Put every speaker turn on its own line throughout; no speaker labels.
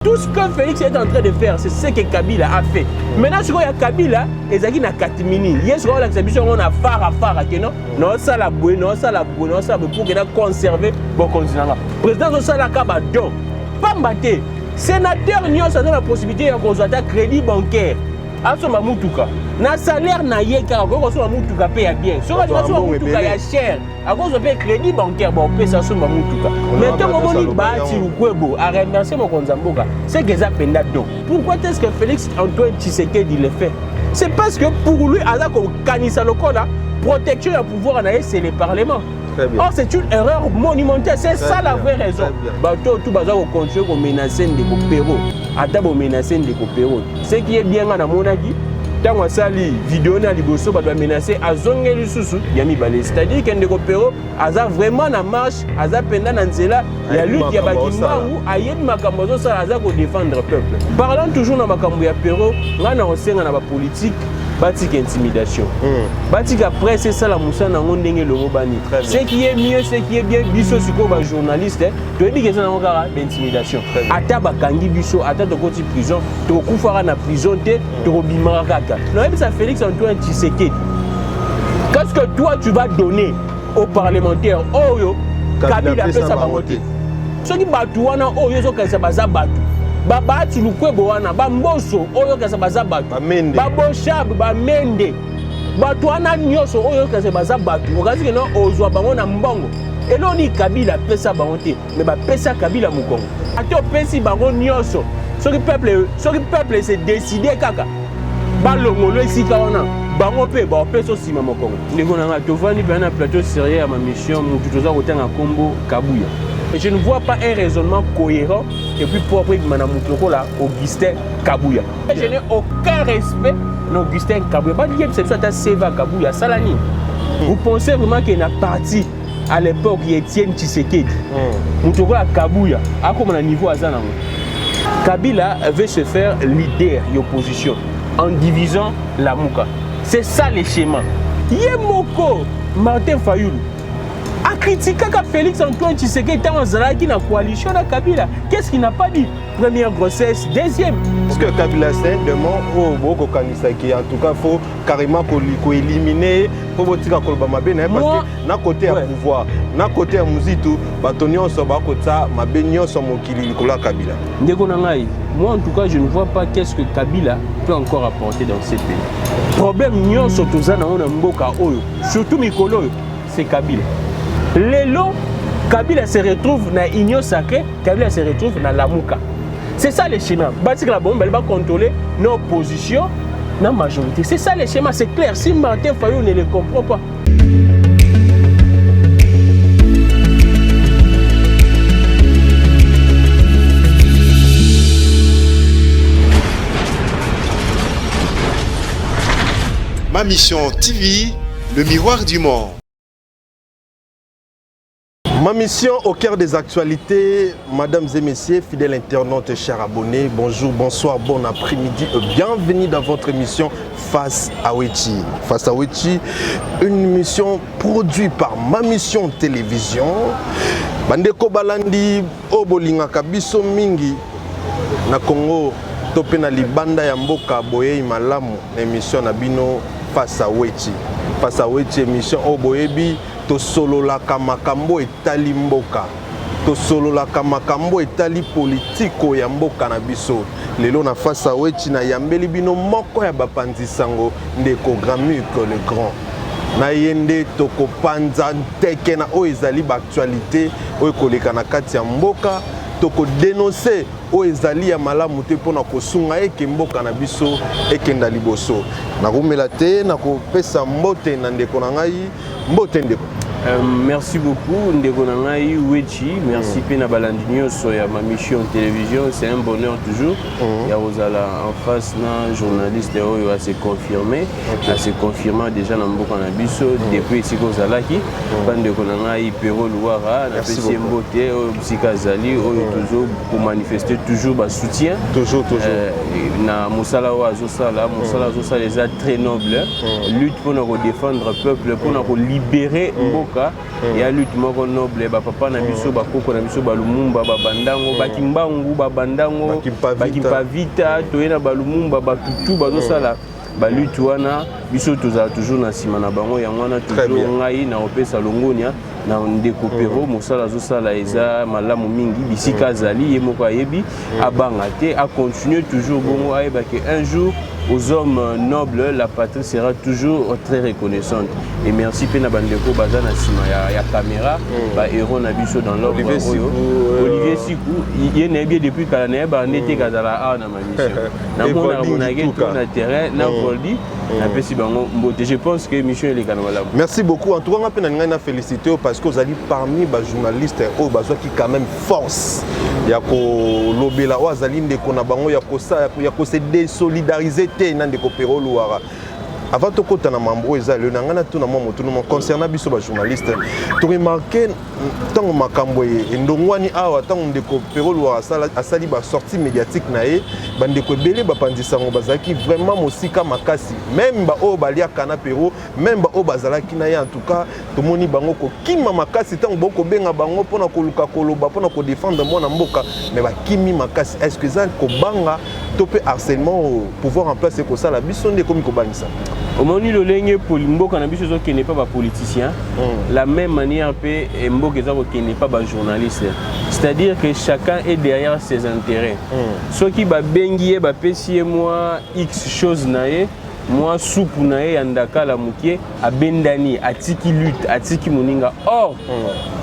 Tout ce que Félix est en train de faire, c'est ce que Kabila a fait. Maintenant, ce qu'il y a Kabila, il y a 4 minutes. Il y a ce qu'on a phare, non, ça la bouée, non, ça la bouée, non, ça la bouée, pour qu'il a conservé le continent. Le président de Sala Kabadon, pas mbaté. Sénateur, nous avons la possibilité de consulter un crédit bancaire. Asoma mutuka na salaire na yeka ko so mutuka paye bien so ka so mutuka ya cher ako so paye crédit bancaire bon paye ça so mutuka mais tant qu'on dit bati ukwebo a remercier mon konzamboka c'est que ça penda donc pourquoi est-ce que Félix Antoine Tshisekedi le fait c'est parce que pour lui ala ko kanisa lokola protection du pouvoir na c'est le parlement. Or c'est une erreur monumentale, c'est ça la vraie raison. Tout bazar au continuer qu'on menacer des copéros, attends menacer des copéros. Ce qui est bien dans mon avis, tant on sali vidéo na liboso ba menacer à zonge lisusu yami balé, c'est-à-dire qu'un des copéros aza vraiment na marche, aza penda na nzela, ya lutte ya bakimba ou ayed makambo ça aza ko défendre peuple. Parlant toujours na makambo ya péro, ngana osenga na ba politique batik intimidation. Batik après c'est ça la moussa na ngondenge le mobani. Ce qui est mieux, ce qui est bien biso siko ba journaliste, tu dis que ça na ngara d'intimidation. Ata ba kangi biso, ata to koti prison, to kufara na prison te, to bimara kaka. Non mais ça Félix Antoine Tshisekedi. Qu'est-ce que toi tu vas donner aux parlementaires Oyo Kabila peut ça bamoté. Ce qui batu wana Oyo so ka ça baza batu. Babati lukwebo wana bamboso oyo kasa baza batu baboshabu bamende batu wana nyoso oyo kasa baza batu okazi ke no ozwa bango na mbongo eloni Kabila pesa bango te mais ba pesa Kabila mukongo ato pesi bango nyoso soki peuple se décider kaka balongolo esika wana bango pe ba pesa sima mokongo ndeko nanga tovani pe na plateau sérieux ya ma mission mutu toza kotanga kombo Kabuya. Et je ne vois pas un raisonnement cohérent et plus propre que Mme Moutokola, Augustin Kabouya. Je n'ai aucun respect d'Augustin Kabouya. Pas dire que c'est soit un Seva Kabouya, Salani. Vous pensez vraiment qu'il y a une partie à l'époque qui Étienne Tshisekedi, Moutokola Kabouya, à comme un niveau à Zanango. Kabila veut se faire leader de l'opposition en divisant la Mouka. C'est ça le schéma. Yemoko, Martin Fayoulou. A critiqué Félix Antoine Tshisekedi était en Zalaki dans la coalition de Kabila. Qu'est-ce qu'il n'a pas dit? Première grossesse, deuxième.
Parce que Kabila c'est demande au Boko Kanisaki. En tout cas, il faut carrément éliminer. Il faut dire que parce que d'un côté à pouvoir, d'un côté à musique, Batonion Soba Kota, ma bénion sur mon kili Nicolas Kabila.
Moi en tout cas, je ne vois pas qu'est-ce que Kabila peut encore apporter dans ces pays. Problème nyon surtout ça dans Mboka Oyo, surtout Mikolo, c'est Kabila. Lelo, Kabila se retrouve dans l'union sacrée, Kabila se retrouve dans la Mouka. C'est ça le schéma. Parce que la bombe, elle va contrôler nos positions, nos majorités. C'est ça le schéma, c'est clair. Si Martin Fayoulou ne le comprend pas.
Ma mission TV, le miroir du monde.
Ma mission au cœur des actualités, mesdames et messieurs, fidèles internautes et chers abonnés, bonjour, bonsoir, bon après-midi, bienvenue dans votre émission Face à Wechi. Face à Wechi, une émission produite par Ma Mission Télévision. Bandeko Balandi, Obolinga Kabiso Mingi, na Congo, topé na libanda ya mboka boye malamu, émission na bino Face à Wechi. Face à Wechi, émission Oboyebi. Tosolola makambo etali mboka tosolola makambo etali politiko ya mboka na biso lelo na Face à Wechi na yambeli bino moko ya bapanzi sango ndeko Gramuc le grand na yende tokopanza teke na oyo ezali ba actualité oyo koleka na kati ya mboka toko dénoncer oyo ezali ya malamu te pona kosunga eke mboka na biso ekenda liboso na kumela te na kopesa mbote na ndeko na ngai mbote ndeko.
Merci beaucoup Ndeko Nangai Wechi, merci Pena Balandinho sur Ma Mission Télévision, c'est un bonheur toujours. Il y a Rosala en face, na journaliste qui a se confirmé, a se confirmé déjà dans Mboka Nabiso depuis ici Kozalaki, Ndeko Nangai Pero Louara, la PC Mbote, Psyka Zali, toujours pour manifester toujours bas soutien.
Toujours.
Na Moussala Azosala, Moussala Azosala les a très nobles, lutte pour nous défendre le peuple, pour nous libérer Mboka. mboka ya lutte moko noble ba papa na biso ba koko na biso ba Lumumba ba bandango ba Kimbangu ba bandango ba Kimpavita toyena ba Lumumba ba Tutu bazo sala ba lutte wana biso tozala toujours na sima na bango yango wana toujours ngai na opesa longonia na ndeko pero mosala zo sala eza malamu mingi bisika azali ye moko ayebi abanga te a continuer toujours bongo ayeba que un jour aux hommes nobles, la patrie sera toujours très reconnaissante. Et merci Pena Bandeko Bazana Sima, il y a caméra, héros Nabiso dans l'ordre. Olivier Sikou, il est bien depuis qu'il y a un été dans la mission. Je pense que mission est canal.
Merci beaucoup. En tout cas, on a félicité parce que vous allez parmi les journalistes qui quand même force. Il y a lobby la oazaline de konabango ya ko se désolidariser te na ndeko pero luara. Avant de côté na mambo ezali na ngana tuna momo tuna concernant biso ba journaliste to remarquer tant makambo e ndongwani awa tant ndeko pero luara asali ba sortie médiatique na e bandeko belé ba pandisa ngo bazaki vraiment mosika makasi même ba o balia kana pero même ba o bazalaki na ye en tout cas to moni bango ko kima makasi tant boko benga bango pona ko luka koloba pona ko défendre mona mboka mais ba kimi makasi est-ce que ça ko banga topé harcèlement pouvoir en place ko ça la biso ndeko mi ko banisa.
Au moment où le mboka na biso qui n'est pas un politicien, la même manière que mboka qui n'est pas un journaliste. C'est-à-dire que chacun est derrière ses intérêts. Ceux qui ba bengié ba pesier moi X chose nae, moi soupe nae andaka la mukie a bendani atiki lutte atiki moninga. Or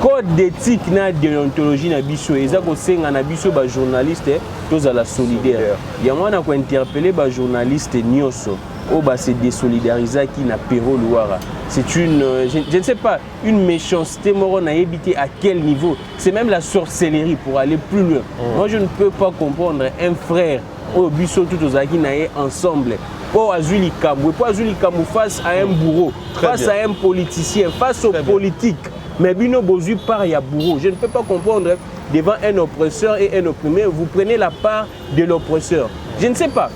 code d'éthique na déontologie na biso ezako senga na biso ba journaliste tous à la solidaire. Il y a moi na ko interpeller ba journaliste nyoso. Oh bah c'est désolidariser qui n'a Pero Luara. C'est une, je ne sais pas, une méchanceté morone à éviter à quel niveau. C'est même la sorcellerie pour aller plus loin. Moi je ne peux pas comprendre un frère au biso tout aux Akinae ensemble. Pour Azuli Kamou, pour Azuli Kamou face à un bourreau, face à un politicien, face aux politiques. Mais Bino Bozu par ya bourreau. Je ne peux pas comprendre devant un oppresseur et un opprimé, vous prenez la part de l'oppresseur. Je ne sais pas.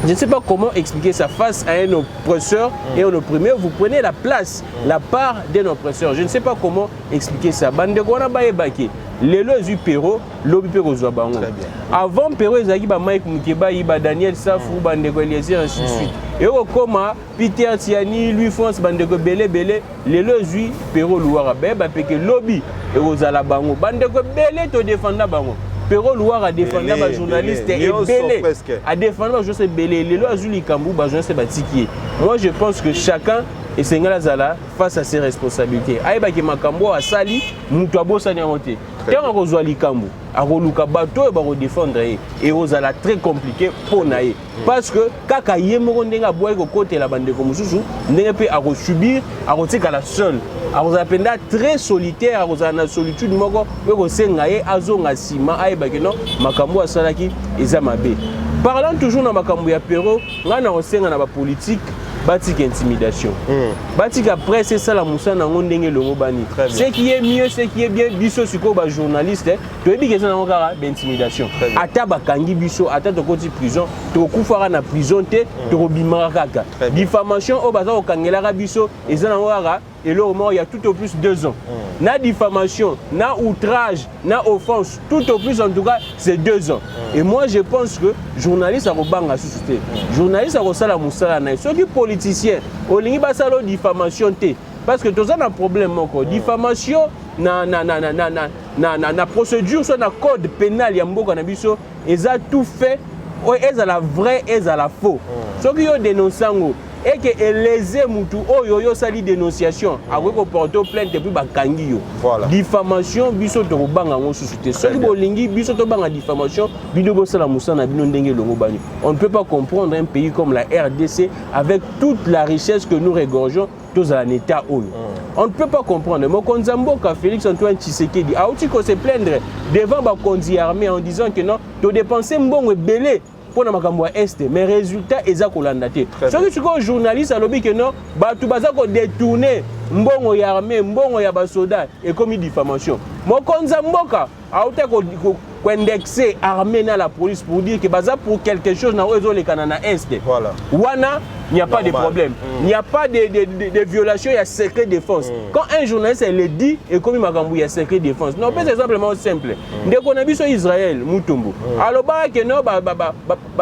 Je ne sais pas comment expliquer ça face à un oppresseur et un opprimé. Vous prenez la place, la part d'un oppresseur. Je ne sais pas comment expliquer ça. Les lois du Pero, l'obi Pero Zouabango. Avant Pero, il y a Mike Moukeba, il y a Daniel Safou, Bandego Eliezer, ainsi de suite. Et au coma, Peter Tiani, Louis France, Bandego Belé, les lois du Pero Louara, parce que lobby et aux Alabango. Bandego Belé te défendra Bango. Pero Louara a défendu les journalistes et Belé a défendu les journalistes Belé. Les lois Zuli Kambou, les journalistes Batikié. Moi je pense que chacun est Sengala Zala face à ses responsabilités. Aïba qui m'a Kambo a sali, Moutouabo Sanyamote. Quand on a Kambou, à Roluka Bato et à défendre et aux ala très compliqué pour naïe. Parce que Kaka Yemoro Nenga Boy côté la bande de Komususu, n'est pas à subir, à retirer à la seule. Alors, on très solitaire, on a solitude, on a Azonga Sima, Aïbakeno, Makambo à Salaki et Zamabe. Parlant toujours dans Makambo ya Pero, on a la politique, batik intimidation. Batik après, c'est ça la moussa dans le Lomobani. Ce qui est mieux, ce qui est bien, biso suko ba journaliste, tu es bien que ça n'a d'intimidation. Ata bakangi biso, ata to koti prison, to kufara na prison te, to bimaraka. Diffamation au bazar au kangela biso, et ça n'a et là, il y a tout au plus 2 ans. Na diffamation, na outrage, na offense, tout au plus en tout cas, c'est 2 ans. Et moi, je pense que journaliste a rebanga société. Journaliste a resala moussala na. Ceux qui politiciens, au lingi basalo diffamation te. Parce que tout ça a un problème encore. Diffamation, na procédure, soit na code pénal, yambo kanabiso, ils ont tout fait. Ils ont la vraie, ils ont la faux. Ceux qui ont dénoncé et que les émoutou oh yo sali dénonciation avec au porte plainte depuis bakangi yo diffamation biso to banga ngo société soki bolingi biso to banga diffamation bido bo sala musana bino ndenge longo bani. On ne peut pas comprendre un pays comme la RDC avec toute la richesse que nous regorgeons tous à l'état où on ne peut pas comprendre. Mokonza Mboka Félix Antoine Tshisekedi a aussi se plaindre devant bakonzi armée en disant que non to dépenser mbongo belé pour makambo est mais résultat eza kolanda te. Soki siko journaliste alobi que non batu bazako détourner mbongo ya armée mbongo ya basoda et comme diffamation. Mokonza Mboka auta indexer armée dans la police pour dire que baza pour quelque chose dans les Canada Est.
Voilà.
Wana, il n'y a pas de problème. Il n'y a pas de violation, il y a secret défense. Quand un journaliste le dit, et comme il y a secret défense. Non, c'est simplement simple. Dès qu'on a vu sur Israël, Moutumbo. Alors, que non,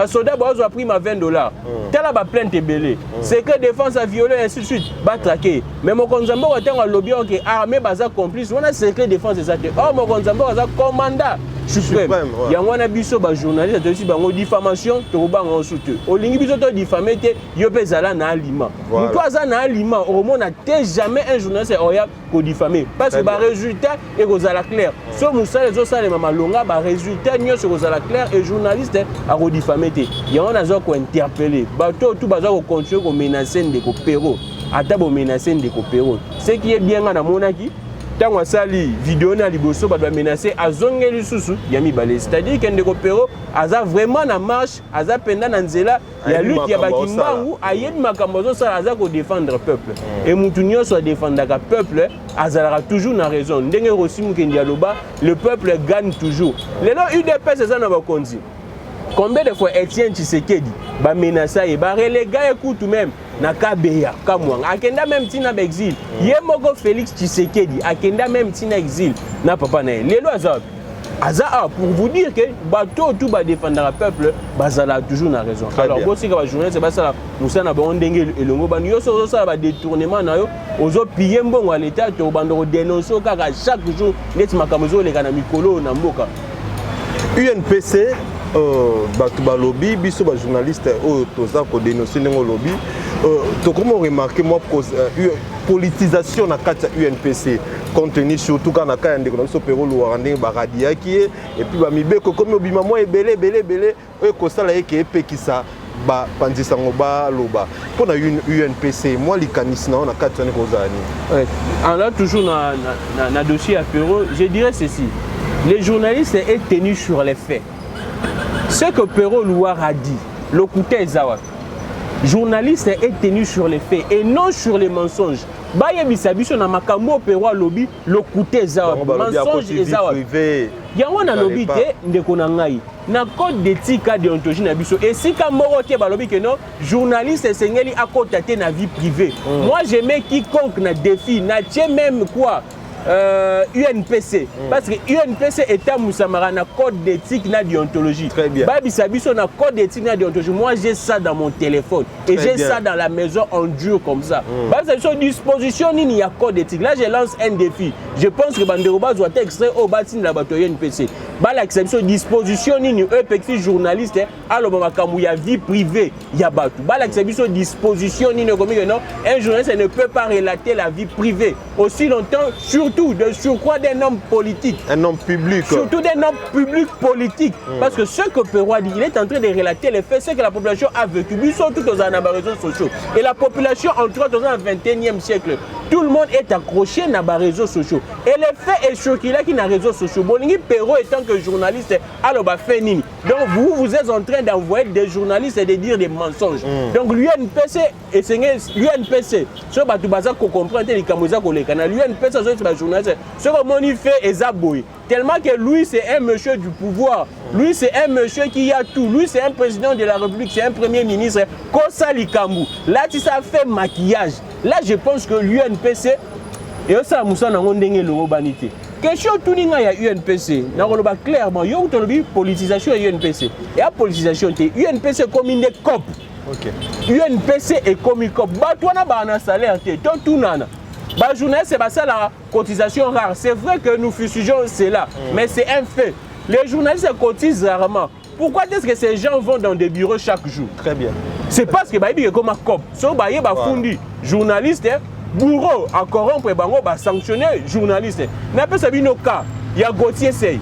soldat a pris $20. Tel a plainte belé. Secret défense a violé, ainsi de suite. Ba traqué. Mais mon Konzambo a un lobby qui est armé, baza complice. On a secret défense et ça. Oh, mon Konzambo a un commandant suprême. Il y a un biso journaliste, aussi une diffamation, tu vas en soutien. Au ligne biso to diffamé, il y a na aliment. Nous toi ça na aliment, au moins n'a jamais un journaliste qui diffamé parce que ba résultat est aux à la claire. So Moussa les autres les mama longa ba résultat nyo sur aux à la claire et journaliste a diffamé. Il y a un azor ko interpeller. Bato tout bazar ko continuer ko menacer de ko péro. Ata bo menacer de ko péro. Ce qui est bien na monaki tant on sali vidéo na liboso ba doit menacer azongeli susu yami balé c'est-à-dire qu'ende ko péro aza vraiment na marche aza penda na nzela ya lutte ya bakimbangu ayebi makambo zo sala aza ko défendre peuple et mutu nyonso défendre ka peuple azalaka toujours na raison ndenge Rossi Mukendi aloba le peuple gagne toujours lelo UDPS c'est ça na bakonzi. Combien de fois Etienne Tshisekedi ba menacer et ba reléguer écoute même na Kabeya Kamwanga akenda même tina exil Yemoko Félix Tshisekedi akenda même tina exil na papa na lelo aza pour vous dire que bato tout ba défendre le peuple bazala toujours na raison. Alors aussi que ba journée c'est pas ça Moussa na ba ndenge elongo ba yo so ça ba détournement na yo ozo piller mbongo à l'état to bando dénoncer kaka chaque jour net makamozo le kana mikolo na mboka
UNPC bato balobi biso ba journaliste o toza ko dénoncer ngo lobby to comment remarquer moi politisation na kati UNPC compte tenu surtout quand na ka ndeko na biso pero luarande ba radiaki et puis ba mibeko comme obima moi ebele e ko sala eke epekisa ba pandisa ngo ba loba pour na UNPC moi likanisi na kati na kozani
alors toujours na dossier à Pero je dirais ceci les journalistes est tenu sur les faits. Ce que Pero Louar a dit, le Kouté Zawak, journaliste est tenu sur les faits et non sur les mensonges. Baye bisabiso na makambo Pero lobby le Kouté Zawak, mensonge et Zawak. Yango na lobby te ndeko na ngai. Na code d'éthique et déontologie na biso et si ka moro te ba lobby que non journaliste sengeli akotate na vie privée. Moi j'aimais quiconque na défi na tie même quoi UNPC parce que UNPC est un moussamara na code d'éthique na déontologie.
Très bien.
Babi sabiso na code d'éthique na déontologie. Moi j'ai ça dans mon téléphone et j'ai ça dans la maison en dur comme ça. Babi sabiso disposition ni y a code d'éthique. Là je lance un défi. Je pense que Banderoba doit être extrait au bâtiment la bateau UNPC. Ba l'exception disposition ni EPEXI journaliste alors makamou ya vie privée ya batu. Ba l'exception disposition ni comme non un journaliste ne peut pas relater la vie privée aussi longtemps surtout de surcroît d'un homme politique.
Un homme public.
Surtout d'un homme public politique. Parce que ce que Pero dit, il est en train de relater les faits, c'est que la population a vécu. Ils sont tous dans les réseaux sociaux. Et la population entre dans le 21e siècle, tout le monde est accroché dans les réseaux sociaux. Et les faits est choqué là qui dans les réseaux sociaux. Bolingi Pero étant que journaliste, alors bah fait nini. Donc vous êtes en train d'envoyer des journalistes et de dire des mensonges. Donc l'UNPC et l'UNPC, ce que vous comprenez, les Kamoza Kolekana, l'UNPC, c'est journaliste. Ce que Moni fait est Zaboui. Tellement que lui, c'est un monsieur du pouvoir. Lui, c'est un monsieur qui a tout. Lui, c'est un président de la République, c'est un premier ministre. Kosa Likambu. Là, tu ça fait maquillage. Là, je pense que l'UNPC, et ça, Moussa n'a pas de l'urbanité. Question tout le monde à UNPC. N'a pas clairement. Il y a une politisation à UNPC. Et la politisation, UNPC comme une COP. UNPC est comme une COP. Bah, toi, n'a pas un salaire. Toi, tout nana. Bah, journaliste, c'est ça la cotisation rare. C'est vrai que nous fusionnons cela, mais c'est un fait. Les journalistes cotisent rarement. Pourquoi est-ce que ces gens vont dans des bureaux chaque jour?
Très bien.
C'est parce que bah, il y a comme un cop. So, bah, il y a fundi journaliste, bourreau à corrompre, bah, sanctionner journaliste. N'a pas sabi nos cas. Il y a Gauthier Sey.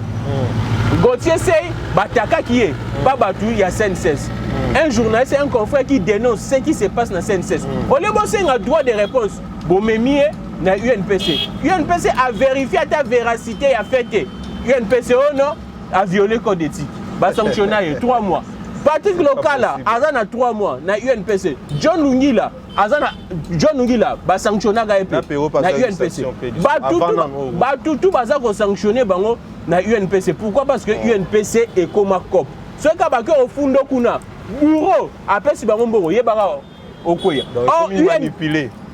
Gauthier Sey, bah, Taka qui est. Pas battu, il y a CNCS. Un journaliste, un confrère qui dénonce ce qui se passe dans CNCS. On est bon, c'est un droit de réponse. Bon, mais na UNPC. UNPC a vérifié ta véracité et a fait UNPC oh non a violé le code d'éthique. Va sanctionner 3 mois. Patrick Lokala, Azana 3 mois, na UNPC. John Lungila, ba sanctionné na UNPC. Tout baza ko sanctionné bango na UNPC. Pourquoi? Parce que UNPC est comme un cop. Ce qui est au fond kuna bureau après si bango mbongo yebaka okoya.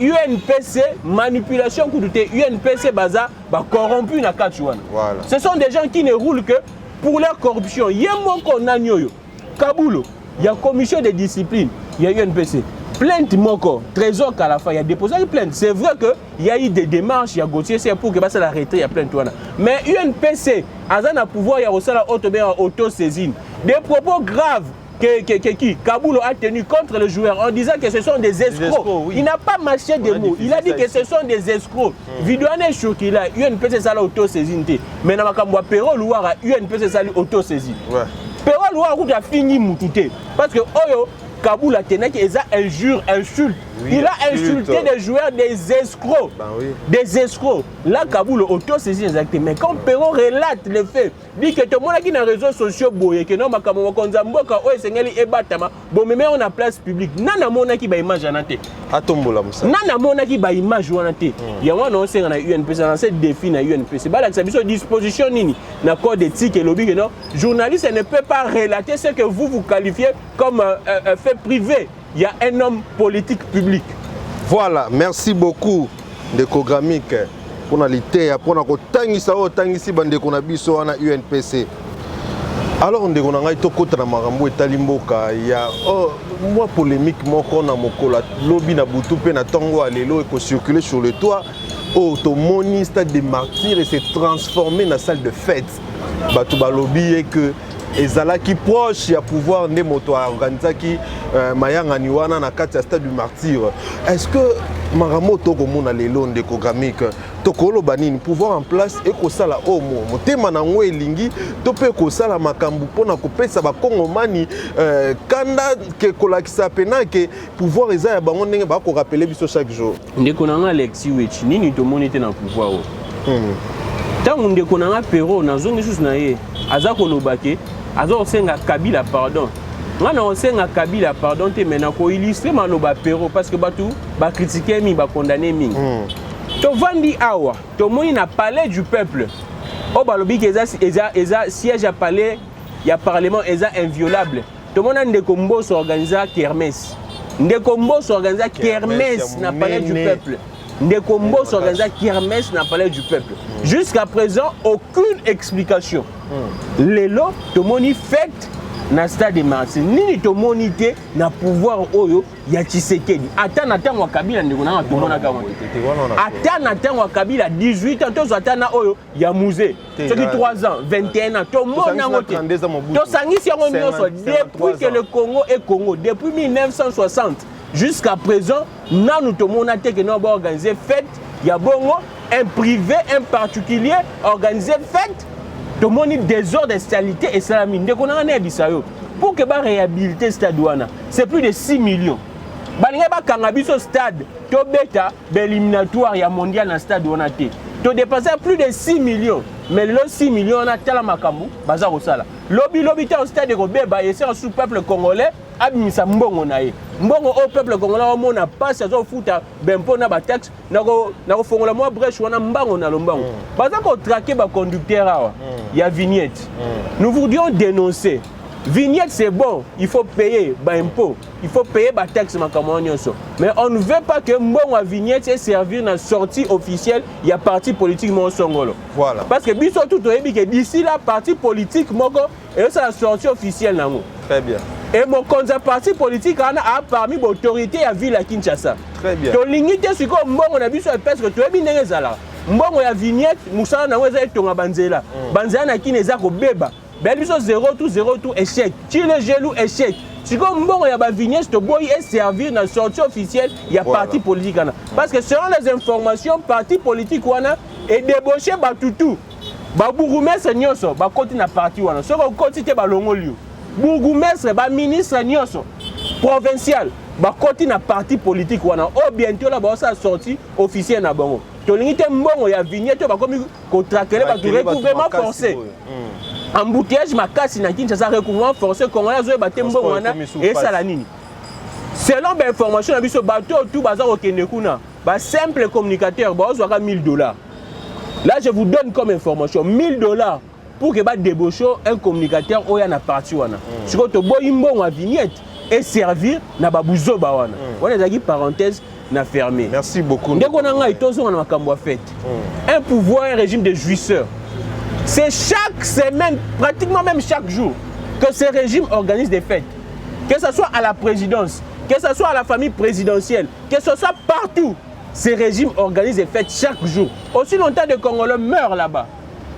UNPC manipulation koudouté UNPC baza ba corrompu na katchouana. Voilà. Ce sont des gens qui ne roulent que pour leur corruption. Yemoko nanyoyo. Kaboulou, il y a commission de discipline, il y a UNPC. Plainte moko, Trésor Kalafa, il y a déposé une plainte. C'est vrai qu'il y a eu des démarches, il y a Gauthier, c'est pour que ça l'arrête, il y a plainte. Mais UNPC, Azan a pouvoir, il y a aussi auto-saisine. Des propos graves que Kaboulou a tenu contre le joueur en disant que ce sont des escrocs. Oui. Il n'a pas mâché des mots. Il a dit que ce sont des escrocs. Vidouane Choukila, UNPC, ça l'a auto-saisine. Mais dans ma Péro Louara, UNPC, ça l'a auto-saisine. Pero Louara a fini moutouté. Parce que Oyo, Kaboul a tenu qu'ils insulte. Oui, il a insulté des joueurs, des escrocs. Ben oui. Des escrocs. Là, Kaboul auto-saisi exactement. Mais quand Perron relate les faits, dit que tout le monde qui dans les réseaux sociaux, que non, bon, mais on a place publique. Nana mona qui ba image en ante.
Atombola musa.
Nana mona qui ba image en ante. Il y a un annoncé dans la UNPC, dans cette défi na UNPC. Bah, la disposition nini, na code d'éthique et lobby que non, journaliste ne peut pas relater ce que vous qualifiez comme fait privé. Il y a un homme politique public.
Voilà, merci beaucoup de Kogramik pour l'ité, pour tangisi bande qu'on a biso na UNPC. Alors on dit qu'on a été contre na marambo et talimboka, il y a moi polémique mon qu'on a mokola lobby na butu pe na tango alelo et ko circuler sur le toit. To moni stade de martyrs et s'est transformé dans salle de fête. Batu ba lobby et que ezala qui proche ya pouvoir ne moto organiser qui mayanga niwana na kati ya stade du martyr. Est-ce que maramoto komona lelo ndeko gamik tokolo banini pouvoir en place et ko sala omo motema na ngwe lingi to pe ko sala makambu pona ko pesa ba kongomani kanda ke kolakisa pena ke pouvoir eza ya bango ndenge ba ko rappeler biso chaque jour.
Ndeko na Alexis Wechi nini to monite na pouvoir o. Tango ndeko na Perro na zongi susu na ye azako lobake azo senga Kabila pardon. Ngana osenga Kabila pardon te mena ko illustrer maloba Perro parce que batu ba critiquer mi ba condamner mi. To vandi awa to moni na palais du peuple. O balobi ke eza siège à palais ya parlement eza inviolable. To mona ndeko mboso organiser kermesse. Ndeko mboso organiser kermesse na palais du peuple. Ndeko mboso organiser kermesse na palais du peuple. Jusqu'à présent aucune explication. Lelo to moni fête na stade de Martyrs. Nini to monité na pouvoir oyo ya Tshisekedi. Ata na tango Kabila ndeko na to mona ka monité. Ata na tango Kabila 18 ans to atana oyo ya musée. Soki 3 ans, 21 ans to mona ngote. To sangisi yango nyonso depuis que le Congo est Congo depuis 1960 jusqu'à présent nanu to mona te que no ba organiser fête ya bongo un privé un particulier organiser fête. To moni désordre d'instabilité et salamine. Dès qu'on a un abisayo pour que ba réhabiliter stade douana, c'est plus de 6 millions. Balinga ba kangabiso stade, to beta éliminatoire ya mondial na stade douana té. To dépasser plus de 6 millions. Mais le 6 millions on a tala makambu, baza ko sala. Lobby ta au stade ko beba et c'est un sous-peuple congolais abimisa mbongo na ye. Mbongo au peuple congolais on a pas ça zo futa bempo na ba taxe na ko fongola mo brèche wana mbango na lombango. Baza ko traquer ba conducteur awa. Il y a vignette. Nous voudrions dénoncer. Vignette c'est bon, il faut payer bah impôt, il faut payer bah taxe mais on ne veut pas que bon à vignette et servir dans la sortie officielle, il y a parti politique mon songolo. Voilà. Parce que biso tout que d'ici là parti politique moko et c'est la sortie officielle nango.
Très bien.
Et mon conseil parti politique a parmi l'autorité à ville à Kinshasa.
Très bien.
To limite ce que bon on a biso parce que tu es bien ezala. Mbongo ya vignette musala na weza etonga banzela. Banzela na kineza ko beba. Beliso 0 échec. Tu le gelou échec. Si comme mbongo ya ba vignette to boy est servir dans sortie officielle, il y a parti politique ana. Parce que selon les informations, parti politique wana est débauché ba tutu. Ba bourgmestre nyonso ba koti na parti wana. Soko koti te ba longolio. Bourgmestre ba ministre nyonso provincial ba koti na parti politique wana. O bientôt là ba sa sortie officielle na bango. Tolingi te mbongo ya vignette ba komi ko traquer ba tout recouvrement forcé. embouteillage makasi na Kinshasa recouvrement forcé congolais zo ba tembo wana et ça la nini. Selon l'information na biso bateau tout bazar au Kenekuna, ba simple communicateur ba ozwaka $1000. Là je vous donne comme information $1000 pour que ba débaucher un communicateur oya na parti wana. Siko to boyimbo wa vignette et servir na babuzo ba wana. Wana zaki parenthèse na fermé.
Merci beaucoup.
Ndeko na ngai tozo na makambo a fait. Un pouvoir, un régime de jouisseurs. C'est chaque semaine, pratiquement même chaque jour, que ce régime organise des fêtes. Que ce soit à la présidence, que ce soit à la famille présidentielle, que ce soit partout, ce régime organise des fêtes chaque jour. Aussi longtemps des Congolais meurent là-bas.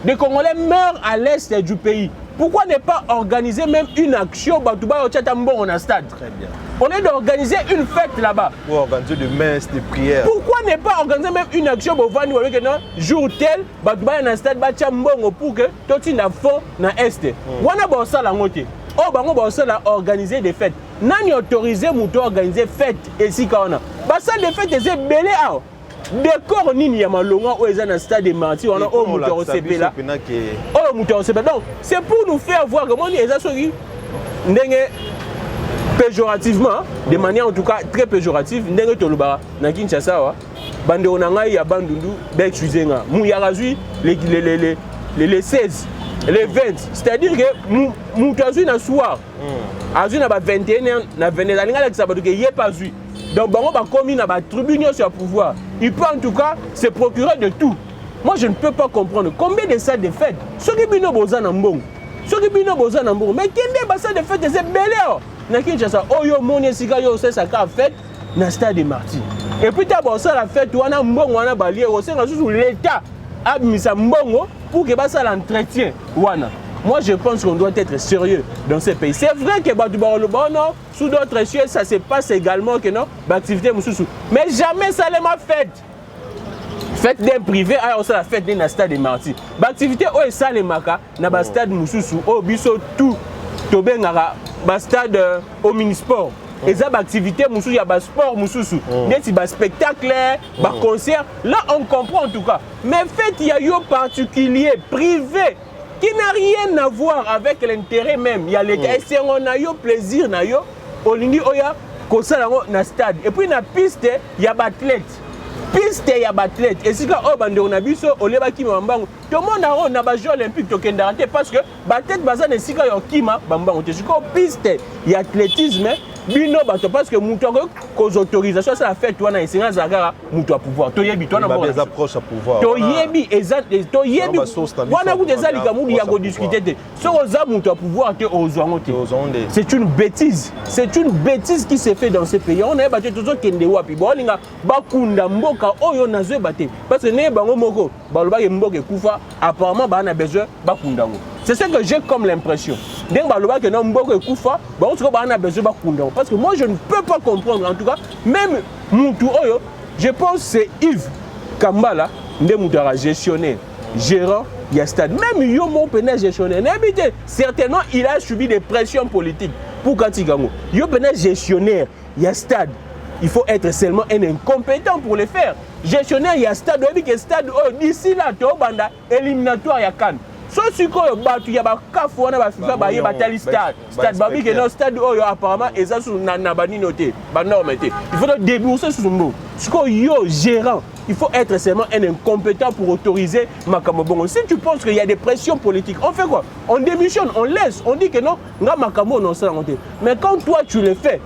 Des Congolais meurent à l'est du pays. Pourquoi ne pas organiser même une action Batouba au Tchatambo en stade?
Très bien.
On est d'organiser une fête là-bas.
Pour organiser des messes, des prières.
Pourquoi ne pas organiser même une action pour voir nous avec un jour tel, Batouba en stade, Batchambongo pour que tout le monde fond dans l'est. On a bon ça la moitié. Oh, bah on va organiser des fêtes. Nani autorisé à organiser fête ici quand on a. Bah ça des fêtes c'est belé ah. Décor nini ya malonga ou ezana na stade de Marti on a au moteur CP là. Oh moteur CP donc c'est pour nous faire voir comment les asoki ndenge péjorativement de manière en tout cas très péjorative ndenge toluba na Kinshasa wa bande onanga ya bandundu d'excusenga mu ya razui les 16 les 20 c'est-à-dire que mu tazui na soir azui na ba 21 na 22 alinga la kisaba que yé pas zui. Donc, bango ba commis na ba tribunal sur le pouvoir. Il peut en tout cas se procurer de tout. Moi, je ne peux pas comprendre combien de salles de fête. Ceux qui bino boza na mbongo. Ceux qui bino boza na mbongo. Mais quelle est salles de fête c'est belé. Na Kinshasa, oyo moni sika yo c'est ça ka fête na stade de Marti. Et puis ta bossa la fête wana mbongo wana balié au sein sous l'état a mis sa mbongo pour que ba ça l'entretien wana. Moi, je pense qu'on doit être sérieux dans ce pays. C'est vrai que non, sous d'autres cieux, ça se passe également que non, l'activité moussoussou. Mais jamais ça les m'a fait. Fête d'un privé, alors ça la fête d'un stade de Marti. L'activité, oh, et ça les maka, na ba stade moussoussou, oh, biso tout, tobe ngara, ba stade au minisport. Et ça, l'activité moussoussou, il y a ba sport moussoussou. Il y a spectacle, ba concert. Là, on comprend en tout cas. Mais fête, il y a eu particulier, privé, qui n'a rien à voir avec l'intérêt même. Il y a l'État. Et si on a eu plaisir, on a eu na stade. Et puis, dans la piste, il y a athlète. Piste, il y a athlète. Et si on a vu ça, on a vu tout le monde a un jeu olympique parce que athlète, il y a kima, piste, il y a athlétisme. Bino bato parce que muto ko autorisation ça fait toi na essence zagara muto à pouvoir to yebi toi na
des approches à pouvoir
to yebi exact to yebi wana ku des alika mu ya ko discuter te so oza muto à pouvoir te ozwango te c'est une bêtise qui se fait dans ce pays on a battu toujours kende wapi bolinga bakunda mboka oyo nazwe baté parce que ne bango moko baloba ke mboka kufa apparemment ba na besoin bakunda ngo. C'est ce que j'ai comme l'impression. Parce que moi, je ne peux pas comprendre. En tout cas, même Moutou Oyo, je pense que c'est Yves Kambala, gestionnaire, gérant, il y a stade. Même Yomo Pena gestionnaire. Certainement, il a subi des pressions politiques pour Kantigango. Yomo Pena gestionnaire, il y a stade. Il faut être seulement un incompétent pour le faire. Gestionnaire, il y a stade. D'ici là, tu as éliminatoire, il y a Cannes. So siko batu ya bakafu wana ba FIFA ba yeba tali stade babi que non stade oyo apparemment eza sous na bani noté ba norme té il faut débourser sous mot siko yo gérant il faut être seulement un incompétent pour autoriser makambo bongo. Si tu penses qu'il y a des pressions politiques on fait quoi? On démissionne, on laisse, on dit que non nga makambo non ça monter. Mais quand toi tu le fais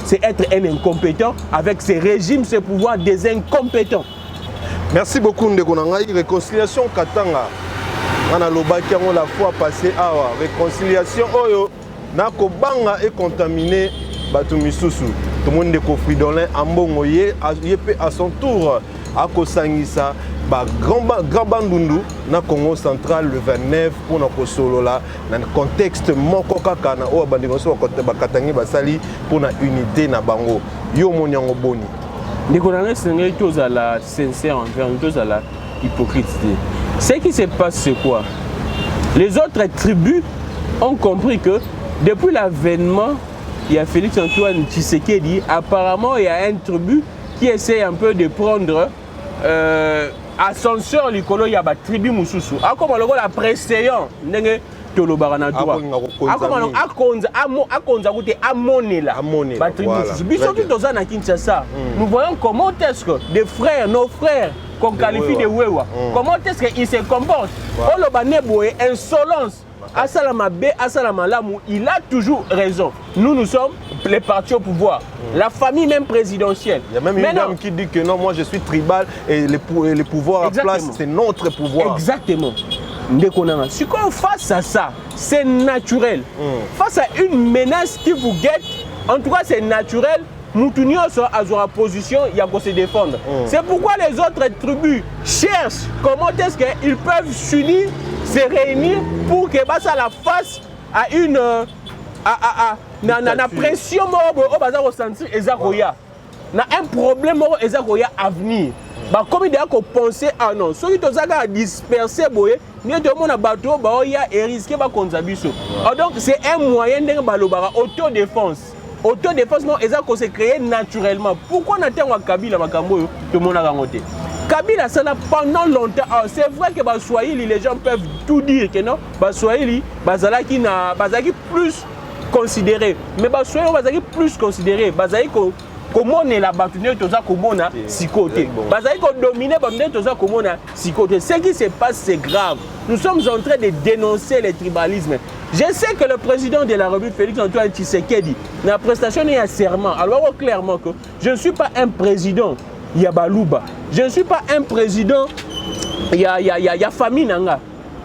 c'est être un incompétent avec ces régimes ces pouvoirs des incompétents.
Merci beaucoup ndeko na ngai réconciliation Katanga. On a la fois passée à réconciliation oyo na kobanga et contaminé batu misusu tout le monde de Fridolin ambongo ye à son tour à kosangisa ba grand bandundu na Congo central le 29 pour na kosolola na contexte moko kaka na o bandingo so ba katangi basali pour na unité na bango yo monyango boni
ndeko na ngai tous à la sincère envers tous à la hypocrite. Ce qui se passe, c'est quoi? Les autres tribus ont compris que depuis l'avènement, il y a Félix Antoine Tshisekedi, apparemment il y a un tribu qui essaie un peu de prendre ascenseur l'icolo, il y a une tribu Moussoussou. Ah, comme la précédent, tolobaka na droit akonza kuti amonela batribus biso tout toza na Kinshasa nous voyons comment est-ce que des frères nos frères qu'on qualifie de wewa comment est-ce qu'ils se comportent oloba neboye insolence Asalama B, Asalama Lamou, il a toujours raison. Nous sommes les partis au pouvoir, la famille même présidentielle.
Il y a même une dame qui dit que non, moi je suis tribal et les pouvoirs en place, c'est notre pouvoir.
Exactement. Si on face à ça, c'est naturel. Face à une menace qui vous guette, en tout cas c'est naturel. Moutounio a sa position, il y a qu'à se défendre. C'est pourquoi les autres tribus cherchent comment est-ce qu'ils peuvent s'unir, se réunir pour que ça la face à une pression au sentir ezakoya. Na un problème ezakoya à venir. Bah comme il y a qu'on penser ah non, ceux qui ont dispersé boye, ni tout le monde a bateau bah il y a risqué bah qu'on s'abisso. Donc c'est un moyen de balobara autodéfense. Autodéfense, ils se créé naturellement. Pourquoi on a été en Kabila, tout le monde a raconté. Kabila, ça n'a pendant longtemps. C'est vrai que les gens peuvent tout dire que non, Baswahili, Bazalaki n'a plus considéré. Mais Baswahili, Bazalaki plus considéré. Bazalaki comment on est la bâtonnière, tout ça, comment on a six côtés. Bazalaki dominé, tout ça, comment on a six côtés. Ce qui se passe, c'est grave. Nous sommes en train de dénoncer le tribalisme. Je sais que le président de la République, Félix-Antoine Tshisekedi, dans la prestation, il y a un serment. Alors clairement que je ne suis pas un président Yabalouba. Je ne suis pas un président ya famille Nanga.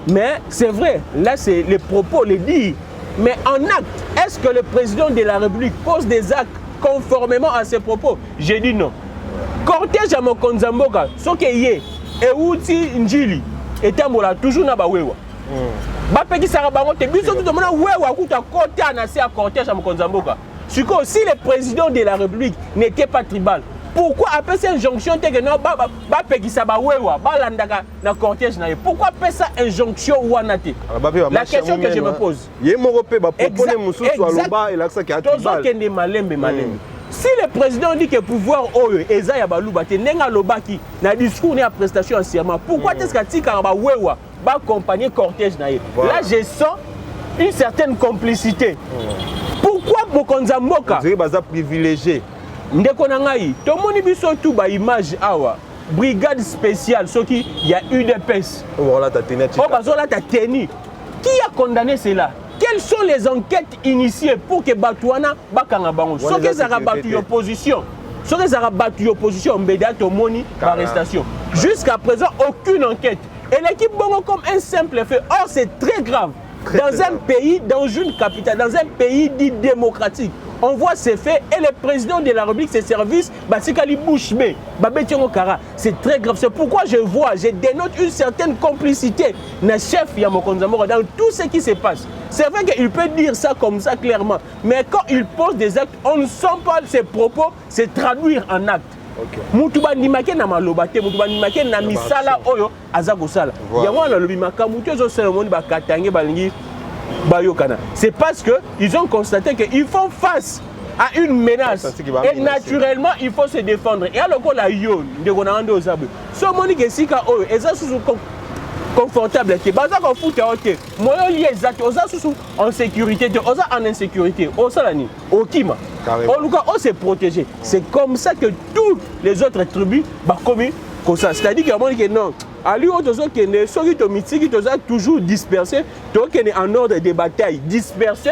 Mais c'est vrai, là c'est les propos, les dires. Mais en acte, est-ce que le président de la République pose des actes conformément à ses propos? J'ai dit non. Cortège à Mokonzamboka, ce qui est et Outi Njili, et Tambola, toujours na bawewa. Si le président de la République n'était pas tribal, pourquoi appeler cette injonction pourquoi appeler ça injonction la question que je me pose. Si le président dit que le pouvoir est discours et prestation en serment, pourquoi est-ce qu'il accompagner cortège? Là, je sens une certaine complicité. Pourquoi Mokonzamboka
privilégié?
Ndeko nangai, tout le monde biso tout ba image awa. Brigade spéciale, ce qui il y a UDPS.
Voilà ta tenue.
Qui a condamné cela? Quelles sont les enquêtes initiées pour que Batouana bakanga bango? Ce que ça rabattu l'opposition. Ce que ça rabattu l'opposition, Mbeda Tomoni arrestation. Jusqu'à présent, aucune enquête. Et l'équipe Bongo comme un simple fait. Or, c'est très grave. Dans un pays, dans une capitale, dans un pays dit démocratique, on voit ces faits et le président de la République, ses services, Basikali Bouchme, Babetiong Kara, c'est très grave. C'est pourquoi je dénote une certaine complicité dans le chef Yamokonzamora dans tout ce qui se passe. C'est vrai qu'il peut dire ça comme ça clairement, mais quand il pose des actes, on ne sent pas ses propos se traduire en actes. Mutubandi make na malobate, mutubandi make na misala oyo azako sala. Yango na lobi makamutu zo cérémonie ba katange balingi bayokana. C'est parce que ils ont constaté que ils font face à une menace et naturellement il faut se défendre. Et alors la yo ndeko na ando zabe. So moni ke sika oyo eza susu confortable que baza ko futa ote. Moyo li exact oza susu en sécurité, oza en insécurité. Osalani, okima. En tout cas, on s'est protégé. C'est comme ça que tous les autres tribus ont commis comme ça. C'est-à-dire que non. À lui, ceux qui ont toujours dispersés, en ordre de bataille, dispersés,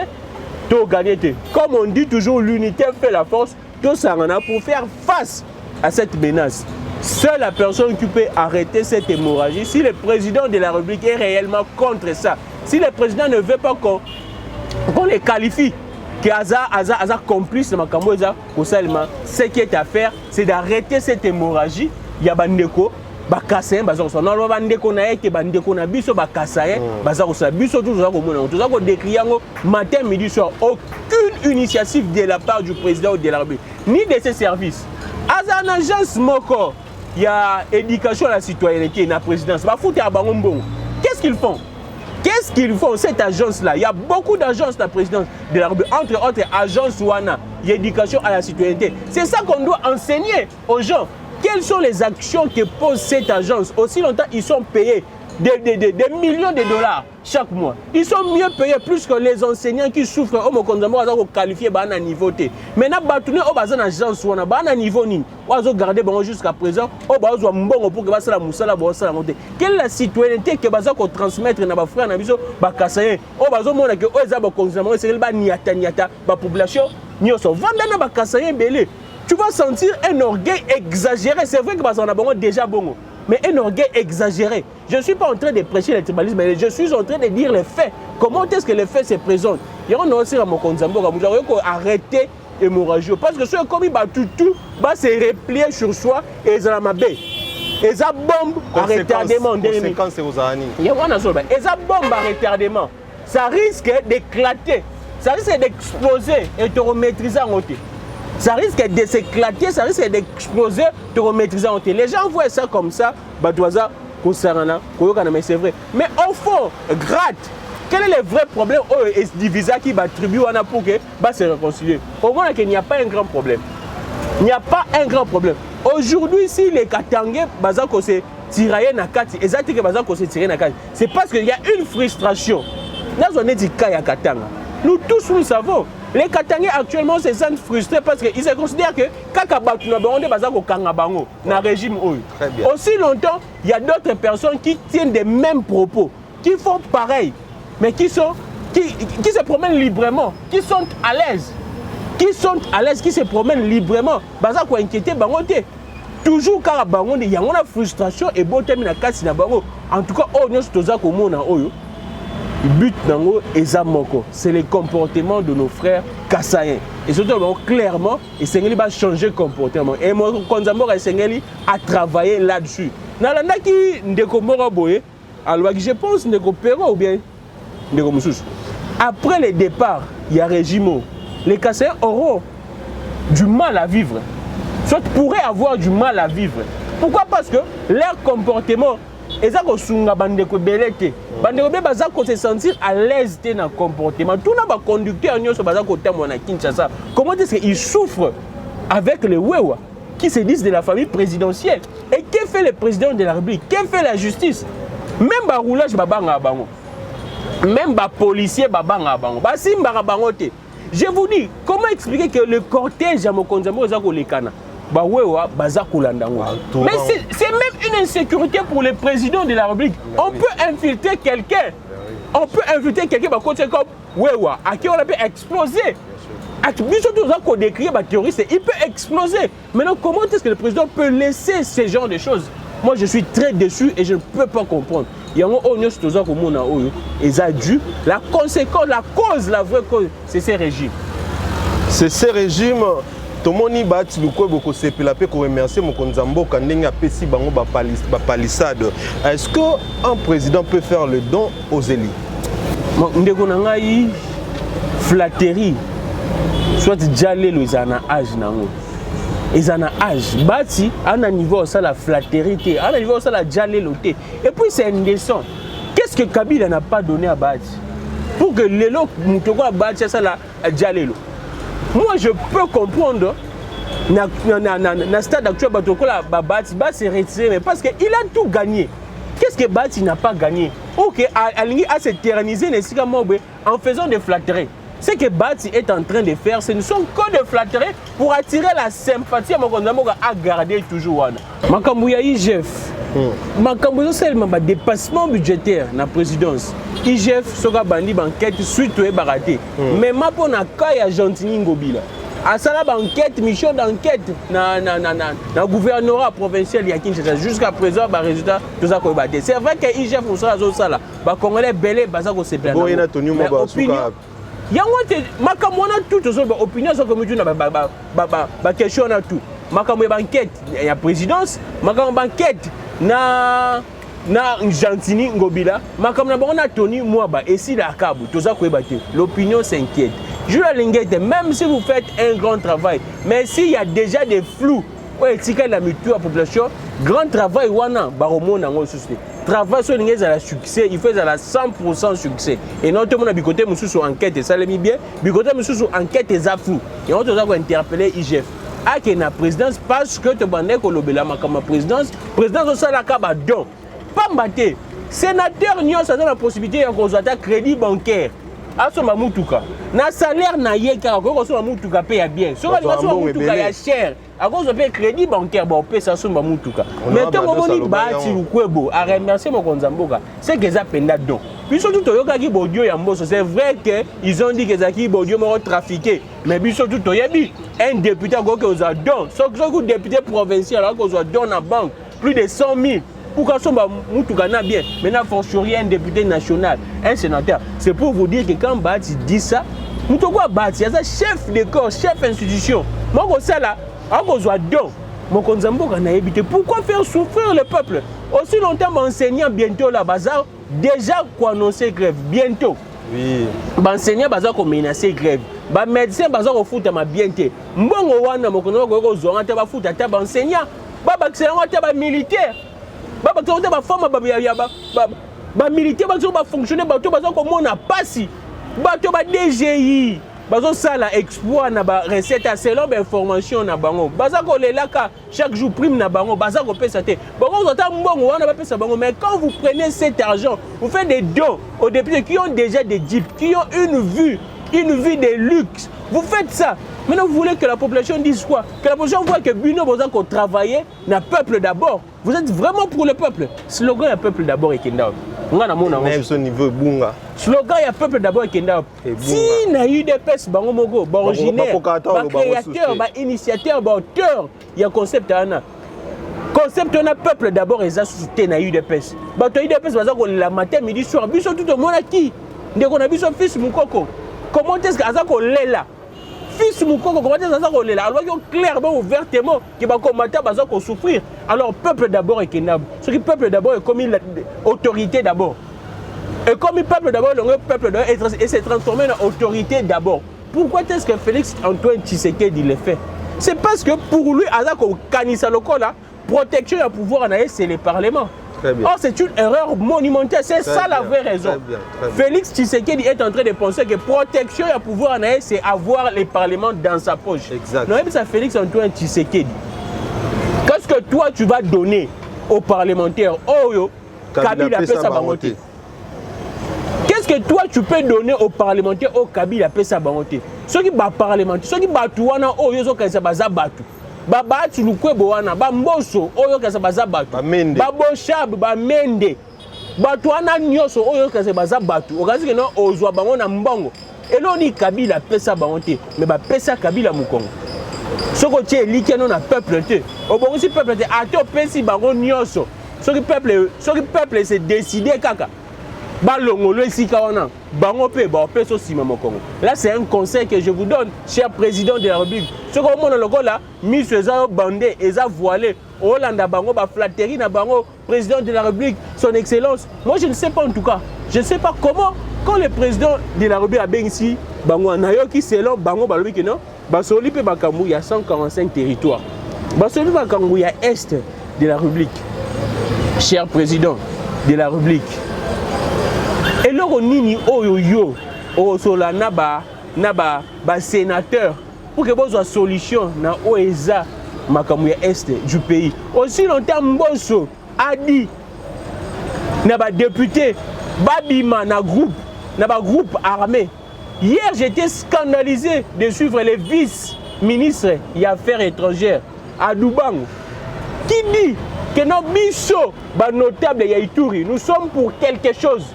tu gagné. Comme on dit toujours, l'unité fait la force. Tout ça pour faire face à cette menace. Seule la personne qui peut arrêter cette hémorragie, si le président de la République est réellement contre ça, si le président ne veut pas qu'on les qualifie, que Aza complice de Makamboza, ce qui est à faire, c'est d'arrêter cette hémorragie. Il y a Bandeko, Bakassé, Bazarosa. Non, Bandeko na eke, Bandeko na biso, Bakassé, Bazarosa. Biso, tout ça, tout ça, décrit matin, midi, soir. Aucune initiative de la part du président de la République, ni de ses services. Aza une agence Moko, il y a éducation à la citoyenneté, la présidence. Qu'est-ce qu'ils font? Qu'est-ce qu'ils font, cette agence-là? Il y a beaucoup d'agences de la présidence de la République, entre autres agences Wana, il y a éducation à la citoyenneté. C'est ça qu'on doit enseigner aux gens. Quelles sont les actions que pose cette agence? Aussi longtemps ils sont payés des millions de dollars chaque mois. Ils sont mieux payés plus que les enseignants qui souffrent. Au Mokonzambo, ils sont qualifiés à un niveau. Maintenant, ils sont en agence, ils sont à un niveau. Ils sont gardés jusqu'à présent. Ils sont bon pour que ça moussala bossa monter. Quelle est la citoyenneté que ils ont transmettre dans les frères na biso ba kasaye. Ils ont montré que ils ont Mokonzambo, c'est ba niata ba population. Ils sont vendana ba kasaye belé. Tu vas sentir un orgueil exagéré. C'est vrai que parce qu'on a déjà bon. Mais un orgueil exagéré. Je ne suis pas en train de prêcher le tribalisme, mais je suis en train de dire les faits. Comment est-ce que les faits se présentent? Il y a aussi à Mokonzambo, il faut arrêter l'hémorragie. Parce que ceux comme ils battent tout, se replier sur soi et ils ont la mabe. Ils ont bombe à retardement.
Conséquence aux années.
Il y a une chose. Ils ont bombe à retardement. Ça risque d'éclater. Ça risque d'exploser et de remaîtriser en côté. Ça risque de s'éclater, ça risque d'exploser, de remaîtriser en télé. Les gens voient ça comme ça, mais c'est vrai. Mais au fond, gratte. Quel est le vrai problème au divisa qui va tribuer pour que se réconcilier? Au moins qu'il n'y a pas un grand problème. Il n'y a pas un grand problème. Aujourd'hui, si les Katangais se tiraillent na kati, exactement se tiraillent na kati, c'est parce qu'il y a une frustration. Là, on est dit Kaya Katanga. Nous tous nous savons. Les Katangais actuellement se sentent frustrés parce qu'ils se considèrent que Kakabatu na bango bazako kangabango na régime oyo. Aussi longtemps, il y a d'autres personnes qui tiennent des mêmes propos, qui font pareil, mais qui se promènent librement, qui sont à l'aise. Qui se promènent librement, bazako inquiéter bango te. Toujours car bango il y a une frustration et bon terme na kasi na bango. En tout cas, on nyonso tozako mona oyo. But nango ezamoko, c'est le comportement de nos frères kassaïens. Et surtout clairement, et Sengeli va changer le comportement. Et Mokonzambo et Sengeli a travaillé là-dessus. Nalanda ki ndeko mora boye, alors je pense ndeko Pero ou bien ndeko Moussous. Après le départ, il y a régime. Les kassaïens auront du mal à vivre. Soit pourraient avoir du mal à vivre. Pourquoi? Parce que leur comportement ezako sunga bandeko belete bandeko be bazako se sentir à l'aise dans le comportement tout na ba conducteur nyonso bazako tamwa na Kinshasa. Comment est-ce qu'ils souffrent avec les Wewa qui se disent de la famille présidentielle? Et que fait le président de la République? Que fait la justice? Même ba roulage babanga bango, même ba policier babanga bango, ba simba bango te. Je vous dis, comment expliquer que le cortège à Mokonzambo ezako lekana? Mais c'est même une insécurité pour le président de la République. On peut infiltrer quelqu'un. On peut infiltrer quelqu'un comme Wewa, à qui on peut exploser. Il peut exploser. Maintenant, comment est-ce que le président peut laisser ce genre de choses? Moi, je suis très déçu et je ne peux pas comprendre. Il y a la conséquence, la cause, la vraie cause, c'est ces régimes.
C'est ces régimes. Tomoni bati luko boko sepela pe ko remercier Mokonzambo kandenga pesi bango ba palissade. Est-ce que un président peut faire le don aux élites?
Ndeko nangai flatterie. Soit jalé le zana âge nango. Ezana âge bati à un niveau ça la flatterie, à un niveau ça la jalé loté. Et puis c'est indécent. Qu'est-ce que Kabila n'a pas donné à Bati pour que l'élo Moutoko a Bati ça la jalé lo? Moi, je peux comprendre, dans le stade actuel, Bati s'est retiré, mais parce qu'il a tout gagné. Qu'est-ce que Bati n'a pas gagné? Ok, à s'éterniser en faisant des flatteries. Ce que Bati est en train de faire, ce ne sont que des flatteries pour attirer la sympathie à garder toujours. Makambouya IGF, Makambouya seulement dépassement budgétaire dans la présidence. IGF sera bandi banquette suite au baraté. Mais ma pour na kaya Gentini Ngobila. À ça la banquette, mission d'enquête dans gouvernorat provincial ya Kinshasa jusqu'à présent ba résultat tout ça ko baté. C'est vrai que IGF on sera zo sala. Ba congolais belé baza ko se plaindre.
Boyena tonu mo ba suka.
Yangote makamona tout zo ba opinion so comme tu na ba question na tout. Makambo banquette ya présidence, makambo banquette na Gentini Ngobila, makambo na Tony Mwaba et si la Kabu, tout ça l'opinion s'inquiète. Je la linguette, même si vous faites un grand travail, mais s'il y a déjà des flous, la mutuelle population, grand travail wana baromo nango société. Travail sur l'ingé à succès, il fait à la 100% succès. Et non tout le monde a bicoté monsieur sur enquête et ça l'est bien, bicoté monsieur sur enquête et ça flou. Et on doit interpeller IGF. À qui na présidence parce que tu bandé ko lobela makama présidence au salaka ba don. Pas mbaté. sénateur nyonso aza na possibilité ya kozwa ata crédit bancaire asomba mutuka na salaire na ye kaka okosomba mutuka mpe ya bien soki alingi asomba mutuka ya cher akozwa mpe crédit bancaire baopesa asomba mutuka mais ntongo omoni Bahati Lukwebo aremercie mokonzi ya mboka seke eza mpenza don biso tu toyokaki bodio ya mboso c'est vrai que ils ont dit que ezalaki bodio moko trafiqué mais biso tu toyebi un député akoki kozwa don soki député provincial akoki kozwa don na banque plus de 100 000 pourquoi somba mutuka na bien maintenant fortiori un député national un sénateur c'est pour vous dire que quand Bahati dit ça mutoko Bahati c'est chef de corps chef institution moko sala akozwa don mokonzi ya mboka na yebi te pourquoi faire souffrir le peuple aussi longtemps enseignant bientôt là bazar déjà quoi annoncer grève bientôt oui enseignant bazar ko menacer grève ba médecin bazar ko futa ma bientôt mbongo wana mokonzi ko ko zonga te ba futa ta ba enseignant ba excellent te ba militaire ba te ba forme ba militaire ba fonctionner ba to ba ko mona pasi ba to ba DGI bazo sala exploit na ba recette selon ba information na bango baza ko lelaka chaque jour prime na bango baza ko pesa te bango zota mbongo wana ba pesa bango mais quand vous prenez cet argent vous faites des dons aux députés qui ont déjà des jeeps qui ont une vie de luxe vous faites ça maintenant vous voulez que la population dise quoi que la population voit que Bino besoin qu'on travaille na peuple d'abord vous êtes vraiment pour le peuple slogan ya peuple d'abord et kenda nga na mona
ce niveau bunga
slogan ya peuple d'abord et kenda si na UDPS bango moko ba originaire ba créateur ba initiateur ba auteur ya concept ana concept on a peuple d'abord et ça soutien na UDPS ba to UDPS baza ko la matin midi soir biso tout le monde qui ndeko na biso fils mukoko comment est-ce que aza ko lela fils mukoko comment est-ce que aza ko lela alors que clairement ouvertement que ba combattre baza ko souffrir alors peuple d'abord et kenab ce qui peuple d'abord est comme autorité d'abord et comme peuple d'abord le peuple doit être et s'est transformé en autorité d'abord pourquoi est-ce que Félix Antoine Tshisekedi le fait c'est parce que pour lui aza ko kanisa lokola protection du pouvoir en c'est le parlement. Or, c'est une erreur monumentale. C'est ça la vraie raison. Très bien. Félix Tshisekedi est en train de penser que protection et pouvoir en c'est avoir les parlements dans sa poche.
Exact.
Non, même ça, Félix Antoine Tshisekedi. Qu'est-ce que toi, tu vas donner aux parlementaires? Oh, yo, Kabila Pesa Bangote. Qu'est-ce que toi, tu peux donner aux parlementaires au Kabila Pesa Bangote? Ceux qui battent parlementaires, ceux qui battent, oh, yo, so, battu. Bahati Lukwebo wana ba mboso oyo kasa baza batu ba boshab ba mende batu wana nyoso oyo kasa baza batu okazi ke no ozwa bango na mbongo eloni Kabila pesa bango te mais ba pesa Kabila mukongo soko tie likeno na peuple te obongo si peuple te ato pesi bango nyoso soki peuple se décider kaka ba longolo esika wana bango pe ba peso sima mokongo. Là c'est un conseil que je vous donne cher président de la République. Ce que mon lokola mis eza bandé eza voilé Hollanda bango ba flatterie na bango président de la République son excellence. Moi je ne sais pas en tout cas. Je ne sais pas comment quand le président de la République a bien ici bango nayoki selon bango ba lobi que non ba soli pe bakambu ya 145 territoires. Ba soli bakambu ya est de la République. Cher président de la République. Et là, on nini oyo osola naba sénateur pour que vous ayez solution na oeza makamouya est du pays. Aussi longtemps Mboso a dit naba député babima na groupe armé. Hier j'étais scandalisé de suivre les vice-ministres des Affaires étrangères à Dubango qui dit que nos biso ba notable ya Ituri nous sommes pour quelque chose.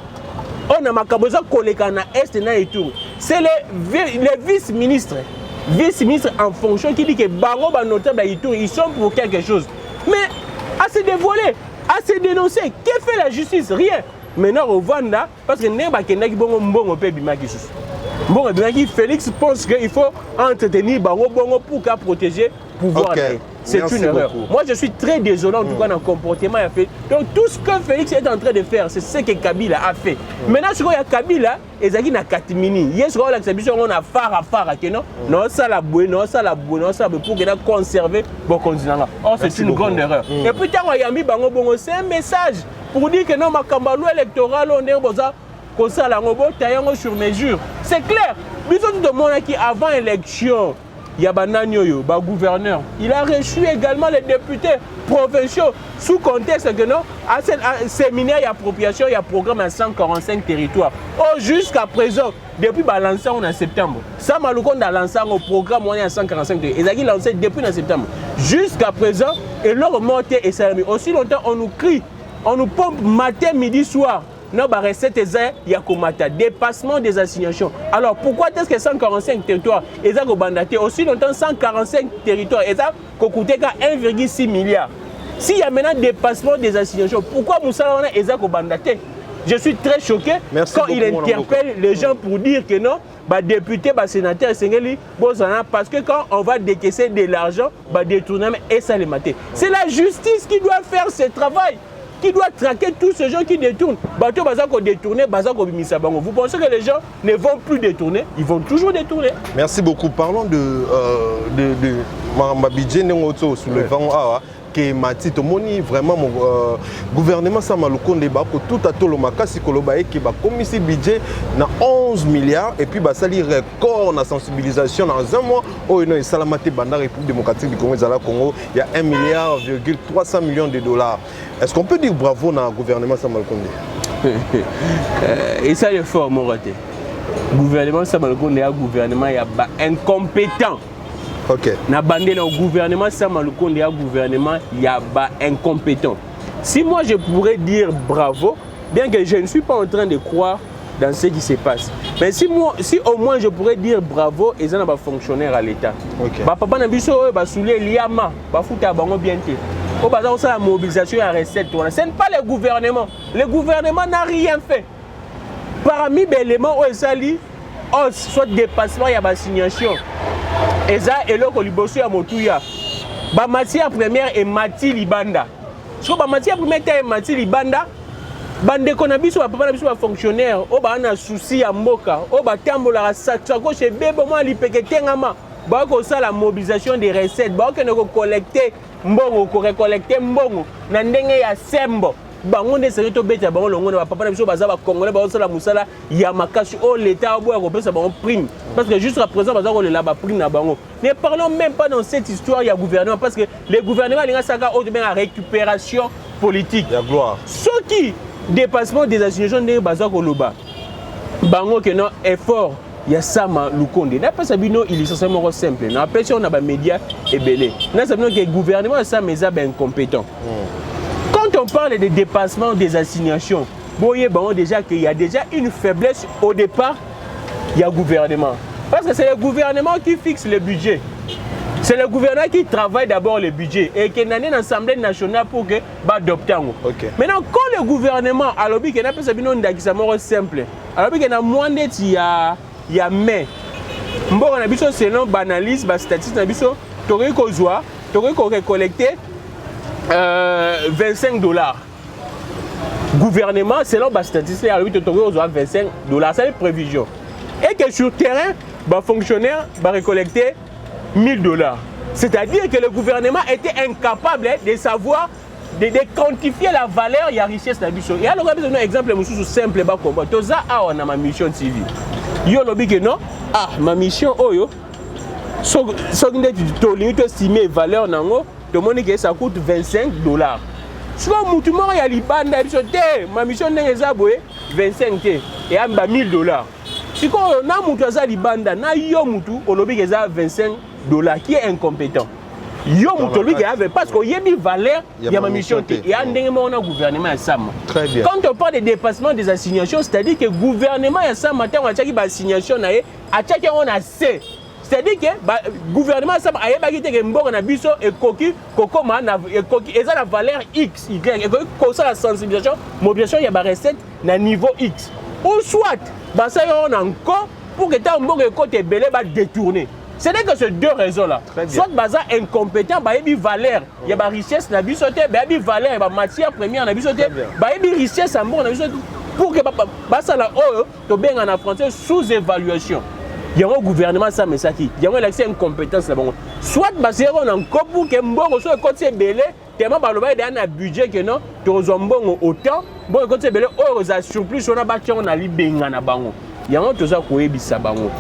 On a makaboza koleka na est na Ituri. C'est les vice-ministres en fonction qui dit que bango ba notable à Ituri ils sont pour quelque chose. Mais à se dévoiler, à se dénoncer, que fait la justice? Rien. Maintenant au Vanda parce que neba kendaki bongo mbongo pe bimaki susu. Bon, Félix pense qu'il faut entretenir bango bongo pour qu'à protéger pouvoir. Okay. C'est une erreur. Beaucoup. Moi, je suis très désolé en tout cas dans le comportement qu'il a fait. Donc, tout ce que Félix est en train de faire, c'est ce que Kabila a fait. Maintenant, ce qu'il y a Kabila, il y a Katimini. Il y a ce qu'il y a on a phare, non? Non, ça la bouée, non, ça la bouée, non, ça pour qu'il a conservé bon continent. Or, c'est une grande erreur. Et puis, quand il y a mis bango bongo, c'est un message pour dire que non, ma campagne électorale, on est besoin qu'on s'en la robot, taillant sur mesure. C'est clair. Bisous tout le monde qui avant élection. Yabananyoyo, gouverneur. Il a reçu également les députés provinciaux sous contexte que non, à ce séminaire d'appropriation, il y a un programme à 145 territoires. Oh, jusqu'à présent, depuis lancé en septembre. Ça m'a lancé au programme à 145 territoires. Ils ont lancé depuis septembre. Jusqu'à présent, et leur montée et ça aussi longtemps, on nous crie, on nous pompe matin, midi, soir. Non, recette il y a un dépassement des assignations. Alors pourquoi est-ce que 145 territoires et ça bandaté aussi longtemps 145 territoires et ça coûté 1,6 milliard. S'il y a maintenant dépassement des assignations, pourquoi Moussa et ça bandaté? Je suis très choqué.
Merci
quand il interpelle les gens pour dire que non, député, sénateur, parce que quand on va décaisser de l'argent, détourner et ça les mater. C'est la justice qui doit faire ce travail. Qui doit traquer tous ces gens qui détournent. Vous pensez que les gens ne vont plus détourner? Ils vont toujours détourner.
Merci beaucoup. Parlons de Mambabidje Nengoto sous le vent. Que Mati Tomoni vraiment mon gouvernement Samalukonde bako tout à tout le makasi koloba qui ba commissi budget na 11 milliards et puis ba sali record na sensibilisation dans un mois au no salamate banda République démocratique du Congo zala Congo il y a 1,3 milliard de dollars. Est-ce qu'on peut dire bravo na gouvernement Samalukonde?
Et ça est fort mon raté. Gouvernement Samalukonde un gouvernement il y a incompétent.
Ok.
Na bandé dans le gouvernement Samalukonde un gouvernement il y a incompétent. Si moi je pourrais dire bravo, bien que je ne suis pas en train de croire dans ce qui se passe, mais si au moins je pourrais dire bravo et ça n'a pas fonctionnaire à l'État.
Ok.
Papa na biso ba souler liama, ba fouta bango bien té. Au bazar ça la mobilisation à recette. Ce n'est pas le gouvernement. Le gouvernement n'a rien fait. Parmi les éléments où il soit dépassement il y a assignation. Et ça, et là, il y a Motouya. La matière première est Mati Libanda. La matière première est Mati Libanda. Bande konabiso ba papa na biso ba fonctionnaire o ba na souci ya mboka o ba tambola sakako chez bebo mo lipekete ngama ba ko sala mobilisation des recettes ba ko ne ko collecter mbongo ko récolter mbongo na ndenge ya sembo bango ne serait to beta bango longo na papa na biso baza ba congolais ba sala musala ya makasi o l'état bo ko pesa bango prime parce que jusqu'à présent baza ko le la ba prime na bango. Ne parlons même pas dans cette histoire il y a gouvernement parce que le gouvernement linga saka o bien la récupération politique.
La gloire.
Ce qui dépassement des assignations de Bazar Koloba. Bango que non effort, il y a Sama Lukonde. N'a pas sabino il est essentiellement simple. N'a pas si on a des médias et belé. N'a sabino que le gouvernement ça mais ça ben incompétent. Quand on parle de dépassement des assignations, voyez bon déjà qu'il y a déjà une faiblesse au départ. Il y a gouvernement. Parce que c'est le gouvernement qui fixe le budget. C'est le gouvernement qui travaille d'abord le budget et qui est dans l'Assemblée nationale pour que adopter.
Okay.
Maintenant, quand le gouvernement a l'objet qu'il n'a pas simple, alors qu'il y a moins de il y a mais, bon, on a besoin selon banalise, statistique, tu aurais récolté $25. Gouvernement, selon la statistique, tu aurais $25. C'est la prévision. Et que sur le terrain, les fonctionnaires vont récolter $1000. C'est-à-dire que le gouvernement était incapable de savoir, de quantifier la valeur et la richesse de la mission. Et alors, on a besoin d'un exemple simple. Tu as ma mission TV. Yo lobi que non, ma mission, si tu estimes la valeur, tu montres que ça coûte $25. Si tu as libanda, ma mission n'est pas 25 et $1000. Si tu as libanda, tu as $25 qui est incompétent. Parce qu'il y a une valeur, il y a ma mission. Il y a un gouvernement.
Très bien.
Quand on parle de dépassement des assignations, c'est-à-dire que le gouvernement a ça matin, on a des assignations, on a assez. C'est-à-dire que le gouvernement a la valeur X, Y, et la sensibilisation, mobilisation, il y a des recettes à niveau X. Ou soit, on a encore pour que tu aies un détourné. C'est-à-dire que ces deux raisons-là, soit baza incompétent, il y a valeur, il y a richesse, il y a valeur, il y a matière première, il y a richesse pour que tu aies en français sous-évaluation. Il y a un gouvernement, ça, mais ça qui il y a l'accès à une compétence là-bas. Soit on a encore pour que Mbongo soit côté belé, tellement un budget que non, tu as autant, bon côté belé, on a surplus, on a battu, on a libéré na bango. yango toza koyebisa bango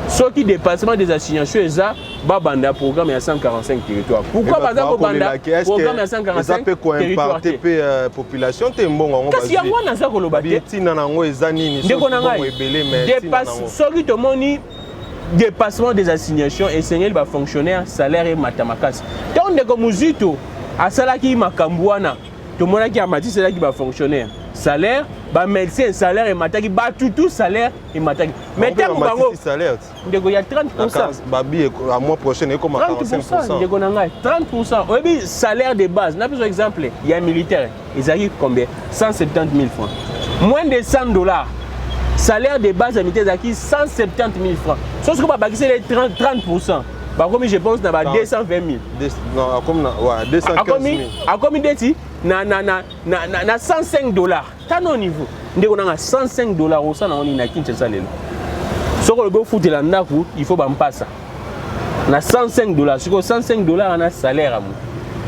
soki dépassement des assignations eza babanda programme ya 145 territoire. Pourquoi baza ko banda programme ya 145 territoire
te population te mbongo ngo
kasi yango naza koloba te
tina nango eza nini
ndeko nanga dépasse soki tomoni dépassement des assignations et seigneur ba fonctionnaire salaire et matamakas donc ndeko muzito asalaki makambo wana tomonaki amati salaki ba fonctionnaire salaire ba médecin salaire et mataki ba tout salaire et mataki mais tant bango
salaire
ndeko ya 30%
babi à mois prochain et comme 45%
ndeko nanga 30% obi salaire de base na par exemple il y a militaire ils arrivent combien 170 000 francs moins de $100 salaire de base à militaire zaki 170 000 francs sauf que ba bakise les 30% bah comme je pense na ba 220 000
non comme ouais 215 000
a comme deti na $105 tano niveau ndeko nanga $105 au sana on ina Kinshasa lelo soko le beau foutela ndaku il faut bampasa na $105 siko $105 na salaire amu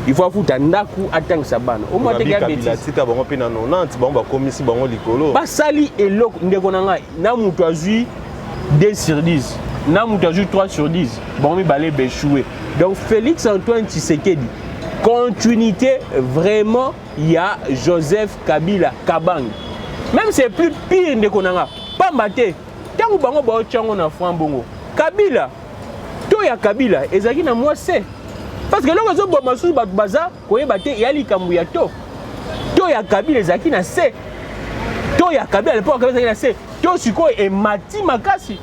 il faut fouta ndaku atangisa bana au moins te gabi
tika bango pe na 90 bango ba komisi bango likolo
ba sali eloko ndeko nanga na mutu azui 2/10 na mutu azui 3/10 bango mi balé béchoué donc Félix Antoine Tshisekedi continuité vraiment il y a Joseph Kabila Kabang même c'est plus pire ndeko nanga pamba te tango bango ba ochango na Frambongo Kabila to ya Kabila ezaki na moi c'est parce que loko zo boma su bat baza koyeba te ya likambu ya to ya Kabila ezaki na se to ya Kabila à l'époque ezaki na se to siko et mati makasi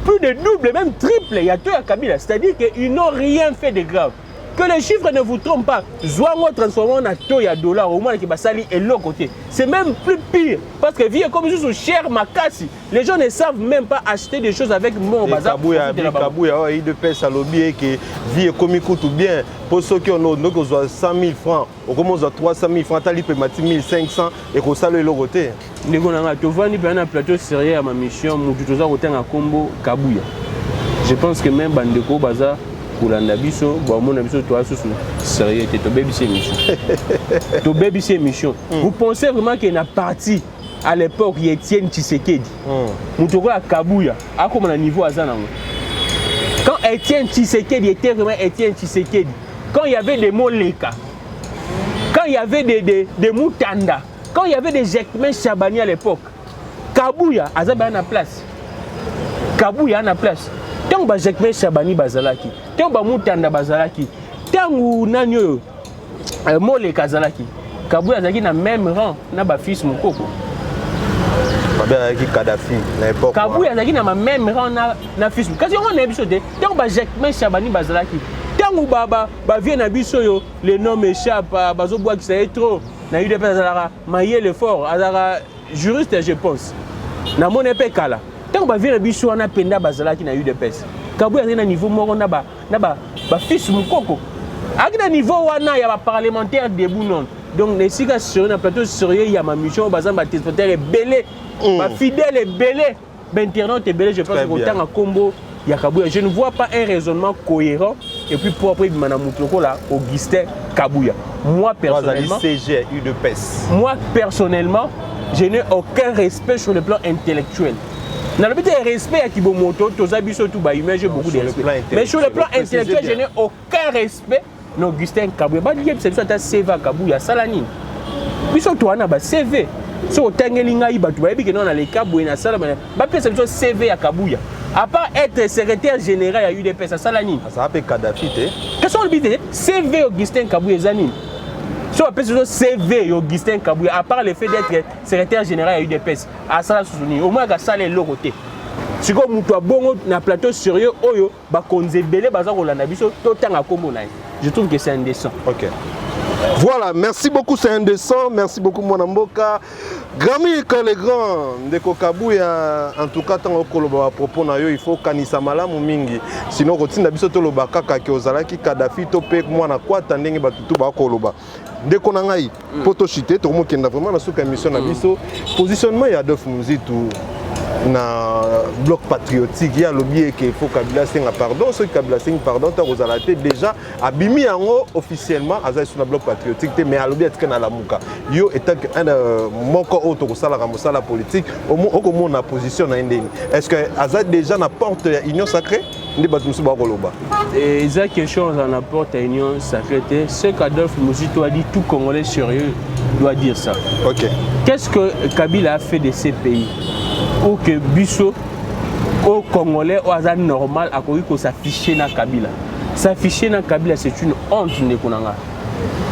plus de double même triple il y a to ya Kabila c'est-à-dire que ils n'ont rien fait de grave. Que les chiffres ne vous trompent pas. Zouango transformé en $1 au moins qui basali et l'autre côté. C'est même plus pire parce que vie comme sous cher makasi. Les gens ne savent même pas acheter des choses avec mon bazar.
Kabouya il de pèse à lobby et que vie comme coûte bien pour ceux qui ont donc 100 000 francs, on commence à 300 000 francs, tali peut mettre 1500 et qu'on sale l'autre côté.
Ndeko nanga to vani pe na plateau sérieux à ma mission mutu toza kotenga kombo Kabouya. Je pense que même bandeko bazar Kulanda biso bomona biso toi sous sérieux to bébé mission to bébé mission vous pensez vraiment qu'il y a une partie à l'époque il Étienne Tshisekedi mutoko ya Kabouya a comme na niveau azanango quand Étienne Tshisekedi était vraiment Étienne Tshisekedi quand il y avait des Moleka quand il y avait des Mutanda quand il y avait des Jacquemain Chabani à l'époque Kabouya azaba na place Kabouya na place tant ba Jacquemain Chabani bazalaki tant ba Mutanda bazalaki tant ou nanyo Mole kazalaki Kabouya azaki na même rang na ba fils Mokoko
babaki Kadhafi na époque
Kabouya azaki na même rang na fils kasi on na biso te tant ba Jacquemain Chabani bazalaki tant ou ba vie na biso yo les noms échappent bazo bois qui c'est trop na eu des azara mailler le fort azara juriste je pense na mon épée kala tant ba vie na biso na penda bazalaki na eu des pèses Kabouya na niveau moko na ba fils Mokoko aki na niveau wana ya ba parlementaire debout non donc les sika sur na plateau sérieux ya ma mission bazamba téléspectateurs belé ba fidèle belé ba internaute belé je pense que tant combo ya Kabouya je ne vois pas un raisonnement cohérent et puis propre de mana mutoko là Augustin Kabouya moi personnellement je n'ai aucun respect sur le plan intellectuel. Dans le respect à Kibomoto, Tozabiso Touba, j'ai beaucoup de respect. Mais sur le plan intellectuel, je n'ai aucun respect d'Augustin Kabouya. C'est ça, CV à Kabouya, Salani. Puis surtout, on a un CV. Si on a un Kabouya, c'est un CV à Kabouya. À part être secrétaire général à UDPS à Salani.
Ça s'appelle Kadhafi.
Qu'est-ce qu'on dit? CV Augustin Kabouya Zanine. Si on peut se CV Augustin Kabouya, à part le fait d'être secrétaire général à UDPS, à Sala Sousouni, au moins à Sala et l'autre côté. Si on a bon na plateau sérieux, oyo, ba konze belé baza rolanda biso, tout temps à combo na. Je trouve que c'est indécent.
OK. Voilà, merci beaucoup, c'est indécent. Merci beaucoup, mon Mboka. Grammy que les grands, Ndeko Kabouya, en tout cas, tant que à propos na yo, il faut kanisa malamu mingi. Sinon, rotina biso to loba kaka ke ozalaki Kadhafi to pe moi na kwa tandenge batutu ba koloba. Ndeko na ngai, poto chité, to mo kenda vraiment na suka émission na biso. Positionnement ya Adolphe Muzitu. na bloc patriotique il y a lobby qu'il faut Kabila senga pardon ceux qui Kabila senga pardon ta kozalate déjà abimi yango officiellement azali sur le bloc patriotique mais à lobby etika na lamuka yo état un moko auto kosala kamosala politique au comment na position na ndeni est-ce que azali déjà na porte ya union sacrée ndi batu musu ba koloba
et ça quelque chose en apporte à union sacrée ce qu'Adolphe Muzito a dit tout Congolais sérieux doit dire ça.
OK.
Qu'est-ce que Kabila a fait de ces pays ou que Bisso au Congolais au hasard normal a connu que s'afficher na Kabila. S'afficher na Kabila c'est une honte ne konanga.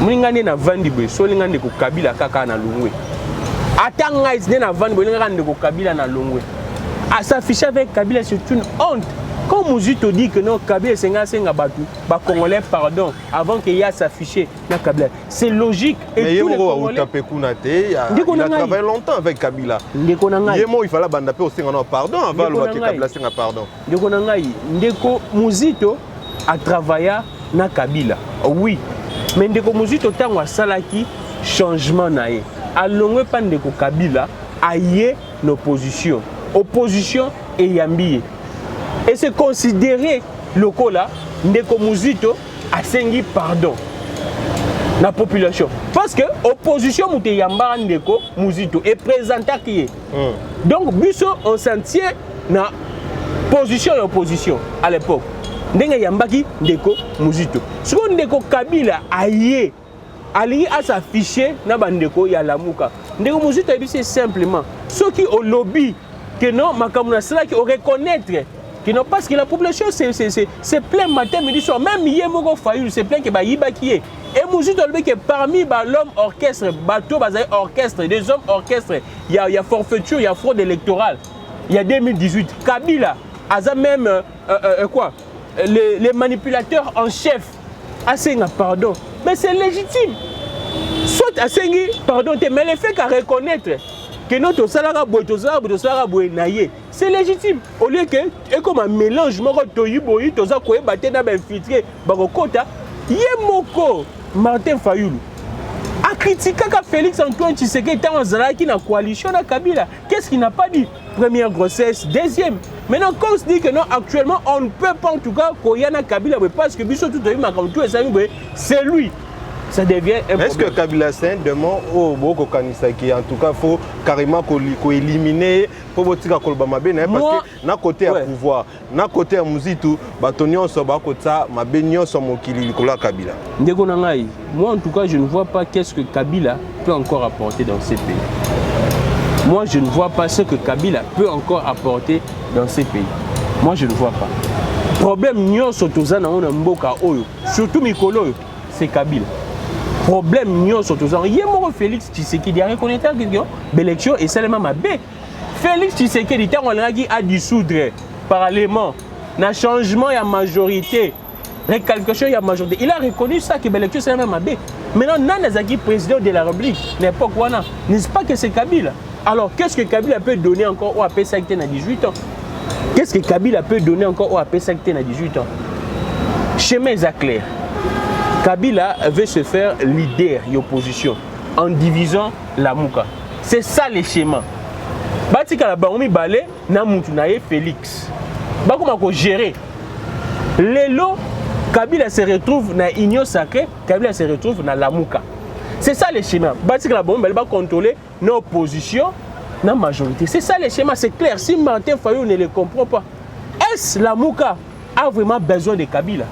Mungane na Vandibwe so lingane ko Kabila kaka na Longwe. Atanga isne na Vandibwe lingane ko Kabila na Longwe. À s'afficher avec Kabila c'est une honte. Quand Muzito dit que non, Kabila senga batu, ba Congolais pardon, avant qu'il y a s'afficher na Kabila, c'est logique. Et
mais
tous les Congolais.
Il a travaillé longtemps avec Kabila. Yemo il fallait bandaper au senga pardon avant le Kabila senga pardon.
Ndeko nangai, ndeko Muzito a travaillé na Kabila. Oui. Mais ndeko Muzito tango salaki changement nae. Alongwe pa ndeko Kabila aye l'opposition. Opposition et yambiye. Et c'est considéré local là, Ndeko Muzito a sengi pardon la population. Parce que l'opposition mute yamba Ndeko Muzito est présenté qui est. Donc Bisso on s'en tient na position et opposition à l'époque. Ndenge yambaki Ndeko Muzito. Ce qu'on Ndeko Kabila aye ali à s'afficher na bandeko ya lamuka. Ndeko Muzito c'est simplement ceux qui au lobby que non makamuna cela qui au reconnaître non, parce que la population c'est plein matin, midi soir. Même hier, Mogo Fayou, c'est plein que Bayiba qui est. Et Muzito que parmi l'homme orchestre, bateau orchestre, des hommes orchestre, il y a forfaiture, il y a fraude électorale. Il y a 2018. Kabila, Aza même quoi les manipulateurs en chef. Asenga, pardon. Mais c'est légitime. Soit Asengi, pardon, mais le fait qu'à reconnaître que notre salaire c'est légitime. Au lieu que, et comme un mélange, Martin Fayoulou a critiqué Félix Antoine Tshisekedi était en Zalaki dans la coalition de Kabila. Qu'est-ce qu'il n'a pas dit? Première grossesse, deuxième. Maintenant, quand on se dit que non, actuellement, on ne peut pas en tout cas Koyana Kabila parce que c'est lui. Ça devient un problème.
Est-ce que Kabila Sen demande au Boko Kanisaki en tout cas il faut carrément éliminer pour parce que na côté à pouvoir na côté à Muzito batonion so bakota mabenyo so mokili likola Kabila.
Ndeko nangai, moi en tout cas je ne vois pas qu'est-ce que Kabila peut encore apporter dans ces pays. Moi je ne vois pas ce que Kabila peut encore apporter dans ces pays. Moi je ne vois pas. Problème nyonso tozana on mboka oyo, surtout mikolo c'est Kabila. Problème nous surtout Yemo Félix Tshisekedi a reconnu que l'élection est seulement ma baie. Félix Tshisekedi a dissoudre parallèlement na changement ya majorité récalculation ya majorité. Il a reconnu ça que l'élection c'est seulement ma baie. Maintenant Nanazaki président de la République n'importe quoi là. N'est-ce pas que c'est Kabila? Alors qu'est-ce que Kabila peut donner encore au AP Saïté à 18 ans? Qu'est-ce que Kabila peut donner encore au AP Saïté à 18 ans? Chemin est clair. Kabila veut se faire leader de l'opposition en divisant la Mouka. C'est ça le schéma. Batika la Baoumi Balé, Namoutunaye Félix. Bakoumako gérer. Lélo, Kabila se retrouve dans l'union sacrée, Kabila se retrouve dans la Mouka. C'est ça le schéma. Batika la Baoumi Balé va contrôler nos positions, la majorité. C'est ça le schéma, c'est clair. Si Martin Fayoulou ne le comprend pas, est-ce la Mouka a vraiment besoin de Kabila?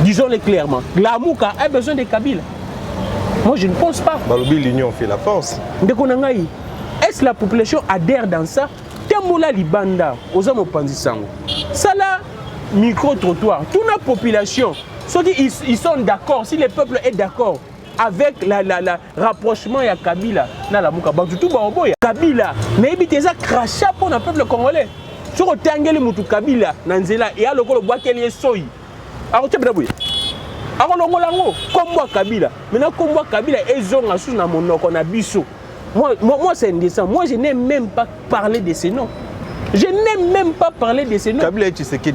Disons-le clairement, la Mouka a besoin de Kabila. Moi, je ne pense pas.
L'union fait la force.
Est-ce que la population adhère dans ça? Temoula Libanda, aux hommes au Panzisango. Ça là, micro-trottoir. Toute la population, ceux qui ils sont d'accord, si le peuple est d'accord avec le rapprochement de Kabila, dans la Mouka, Kabila, mais il y a un crachat pour le peuple congolais. Sur le Tangeli Moutou Kabila, Nanzela, et à l'okolo bois qu'elle est soy. Alors, tu peux comme Kabila. Maintenant, comme Kabila, ils ont sous na monoko na biso. Moi c'est indécent. Moi, je n'aime même pas parler de ces noms. Je n'aime même pas parler de ces noms.
Kabila, tu sais que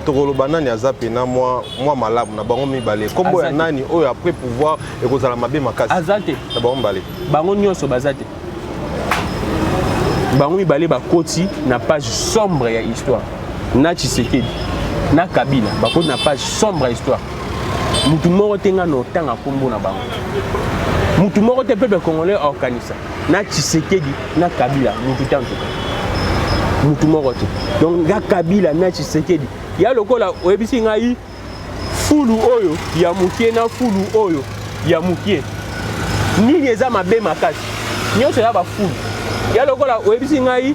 Togolo Banani a zappé, moi malade, na bango mi balé. Comme moi nani, après pouvoir et que ça la mabé ma casse.
Azate.
Na bango balé.
Bango nyonso bazate. bango mibale bakoti na page sombre ya histoire na Tshisekedi na Kabila bakoti na page sombre ya histoire mutu moko te nga na otanga kombo na bango mutu moko te peuple congolais organisa na Tshisekedi na Kabila mutu te en tout cas mutu moko te donc nga Kabila na Tshisekedi ya lokola oyebisi ngai fulu oyo ya mukie na fulu oyo ya mukie nini eza mabe makasi nyonso ya bafulu ya lokola oyebisi ngai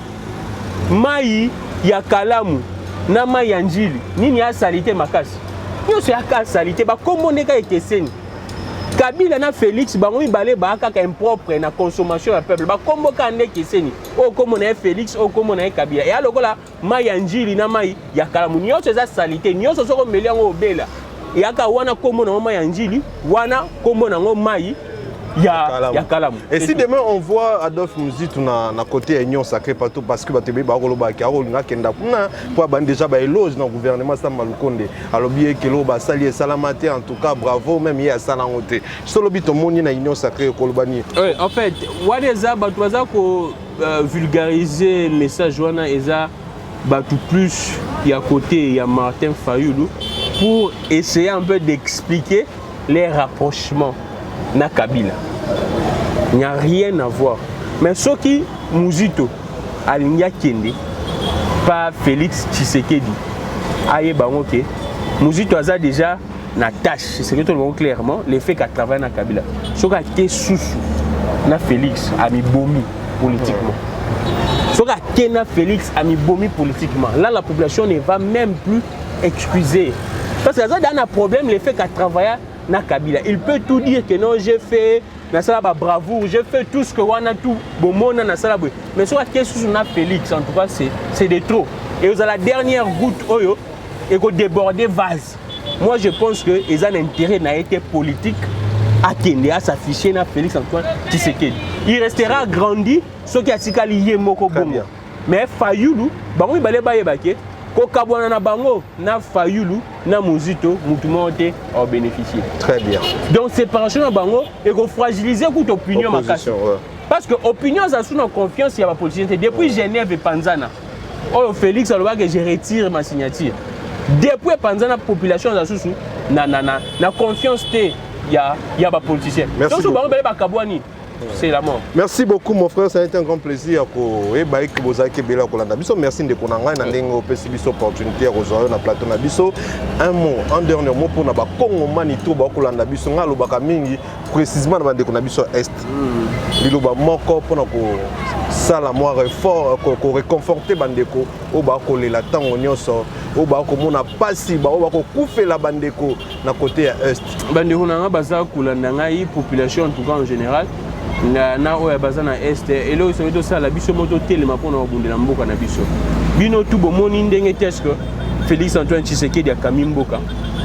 mai ya kalamu na mai ya njili nini ya salite makasi nyonso ya ka salite bakombo ndeka ekeseni Kabila na Félix bango mibale bakaka impropre na consommation ya peuple bakombo ka ndeka ekeseni o kombo na Félix o kombo na Kabila ya lokola mai ya njili na mai ya kalamu nyonso eza salite nyonso soko meli yango obela yaka wana kombo na mai ya njili wana kombo na ngo mai ya kalamu.
Et si demain on voit Adolphe Muzitu na côté Union Sacrée partout parce que batebe ba koloba ki arolinga kenda kuna pour ba déjà ba éloge dans gouvernement Samba Lukonde alobi kelo ba sali salamate en tout cas bravo même ya salangote solo bito moni na Union Sacrée kolobani.
Oui, en fait wadeza batu baza ko vulgariser message wana eza batu plus ya côté ya Martin Fayulu pour essayer un peu d'expliquer les rapprochements na Kabila. Il n'y a rien à voir. Mais ce qui Muzito Alinga Kende pas Félix Tshisekedi aye bango ke Muzito a déjà na tâche, c'est que tout le monde clairement le fait qu'à travailler na Kabila. Ce qui a été sous na Félix a mis bomi politiquement. Ce qui a été na Félix a mis bomi politiquement. Là la population ne va même plus excuser. Parce que ça a un problème le fait qu'à travailler na Kabila. Il peut tout dire que non, j'ai fait na sala ba bravoure, j'ai fait tout ce que wana tout bomona na sala boy. Mais sur la question na Félix en tout cas c'est de trop. Et vous avez la dernière goutte oyo et qu'on déborder vase. Moi je pense que ils ont un intérêt na été politique à Kenya à s'afficher na Félix Antoine Tshisekedi. Il restera grandi ce qui a tikali yemoko bongo. Mais Fayulu bango balé ba yebake ko kabwana na bango na Fayulu na Muzito mutumote au bénéficier.
Très bien.
Donc séparation na bango et ko fragiliser toute opinion makasi. Ouais. Parce que opinion ça sous confiance il y a pas politicien depuis Genève et Panzana. Oh Félix aloba que je retire ma signature. Depuis Panzana population ça sous na confiance té il y a pas politicien. Donc bango balé ba kabwani. C'est la mort. Merci beaucoup mon frère, ça a été un grand plaisir ko e ba ki bozaki bela ko landa biso. Merci de konanga na ndengo pesi biso opportunité rosario na plateau na biso. Un mot, un dernier mot pour na ba Congo manito ba ko landa biso ngalo ba mingi précisément na bande ko na biso est. Biloba moko pour na ko sala moi fort ko réconforter bandeko o ba ko lela tango nyonso o ba ko mona pasi ba o ba ko kufela bandeko na côté ya est. Bandeko na baza kolanda ngai population en tout cas en général. Na oya bazana est et là ça veut dire ça la biso moto telema pona obundela mboka na biso bino tu bomoni ndenge teske Félix Antoine Tshisekedi akami mboka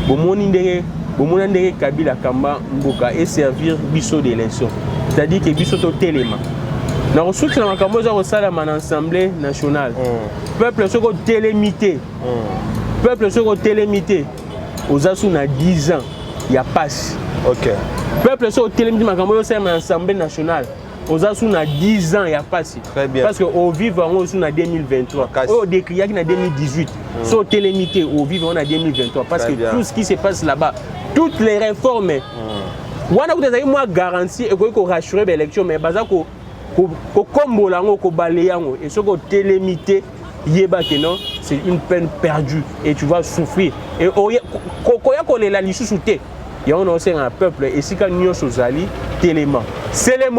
bomoni ndenge Kabila kamba mboka et servir biso d'élection c'est-à-dire que biso to telema na ressources na makambo za kosala man assemblée nationale peuple soko télémité peuple soko télémité ozasu na 10 ans ya passe. OK. Peuple sur télémité makambo c'est une assemblée nationale. Aux asous na 10 ans il y a pas si. Très bien. Parce que au vivre on est en 2023. Au décrié en 2018. Sur télémité au vivre on a 2023 parce que tout ce qui se passe là-bas, toutes les réformes on a des moi garantie et ko rassurer l'élection mais baza ko kombo lango ko balayango et sur ko télémité yeba que non, c'est une peine perdue et tu vas souffrir et koya ko la lisusu te. Il y a un peuple et si quand nous sommes télément, c'est le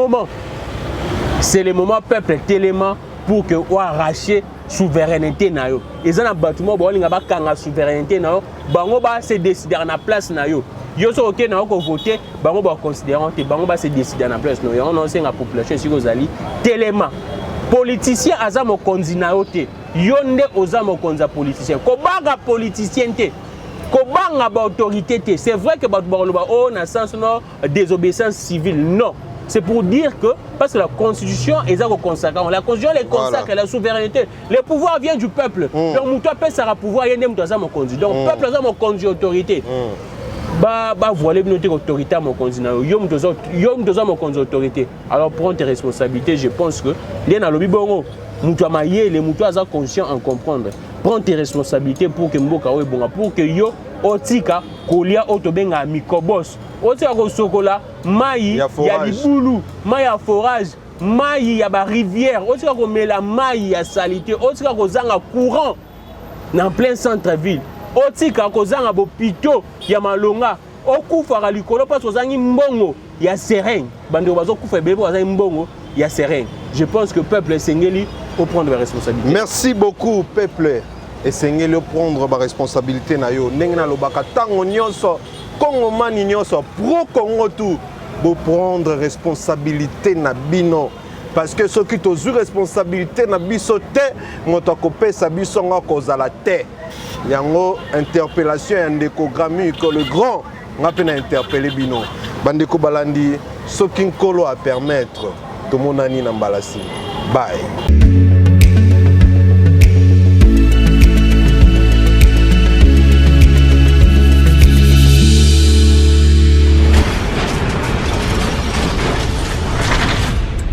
moment peuple télément pour que on arracher souveraineté na yo. Et ça na bâtiment bon linga ba kanga souveraineté na yo, bango ba se décider na place na yo. Yo so OK na ko voter, bango ba considérant te bango ba se décider na place no. Il y a un population si ozali télément. Politicien aza mokonzi na yo te. Yo nde oza mokonza politicien. Ko baga politicien te. Kobanga ba autorité, c'est vrai que on a sens non désobéissance civile, non. C'est pour dire que parce que la constitution est consacrée, la constitution elle consacre la souveraineté. Le pouvoir vient du peuple. Donc muto peut ça pouvoir yende muto za mon conduit. Donc peuple za mon conduit autorité. Ba voilà une autorité à mon conduit. Yo muto za mon conduit autorité. Alors prends tes responsabilités, je pense que bien à lobi bongo mutu mayele mutu aza conscient en comprendre. Prends tes responsabilités pour que mboka oyo bonga pour que yo otika kolia otobenga mikobos. Otika ko sokola mai ya libulu, mai ya forage, mai ya ba rivière, otika ko mela mai ya salité, otika ko zanga courant dans plein centre-ville. Otika ko zanga bopito ya malonga. Okufaka likolo parce que ozangi mbongo ya serein. Bando bazo kufa bebe ozangi mbongo ya serein. Je pense que le peuple esengeli au prendre les responsabilités.
Merci beaucoup peuple. Esengeli au prendre ba responsabilité na yo. Ndenge na lobaka tango nyonso Congo mani nyonso pro Congo tout bo prendre responsabilité na bino. Parce que ceux qui ont responsabilité na biso te moto akopesa biso nga kozala te. Yango interpellation ya ndeko Grami que le grand nga pena interpeller bino. Bandeko balandi soki nkolo a permettre to monani na mbalasi. Bye.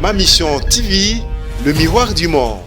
Ma mission TV, le miroir du monde.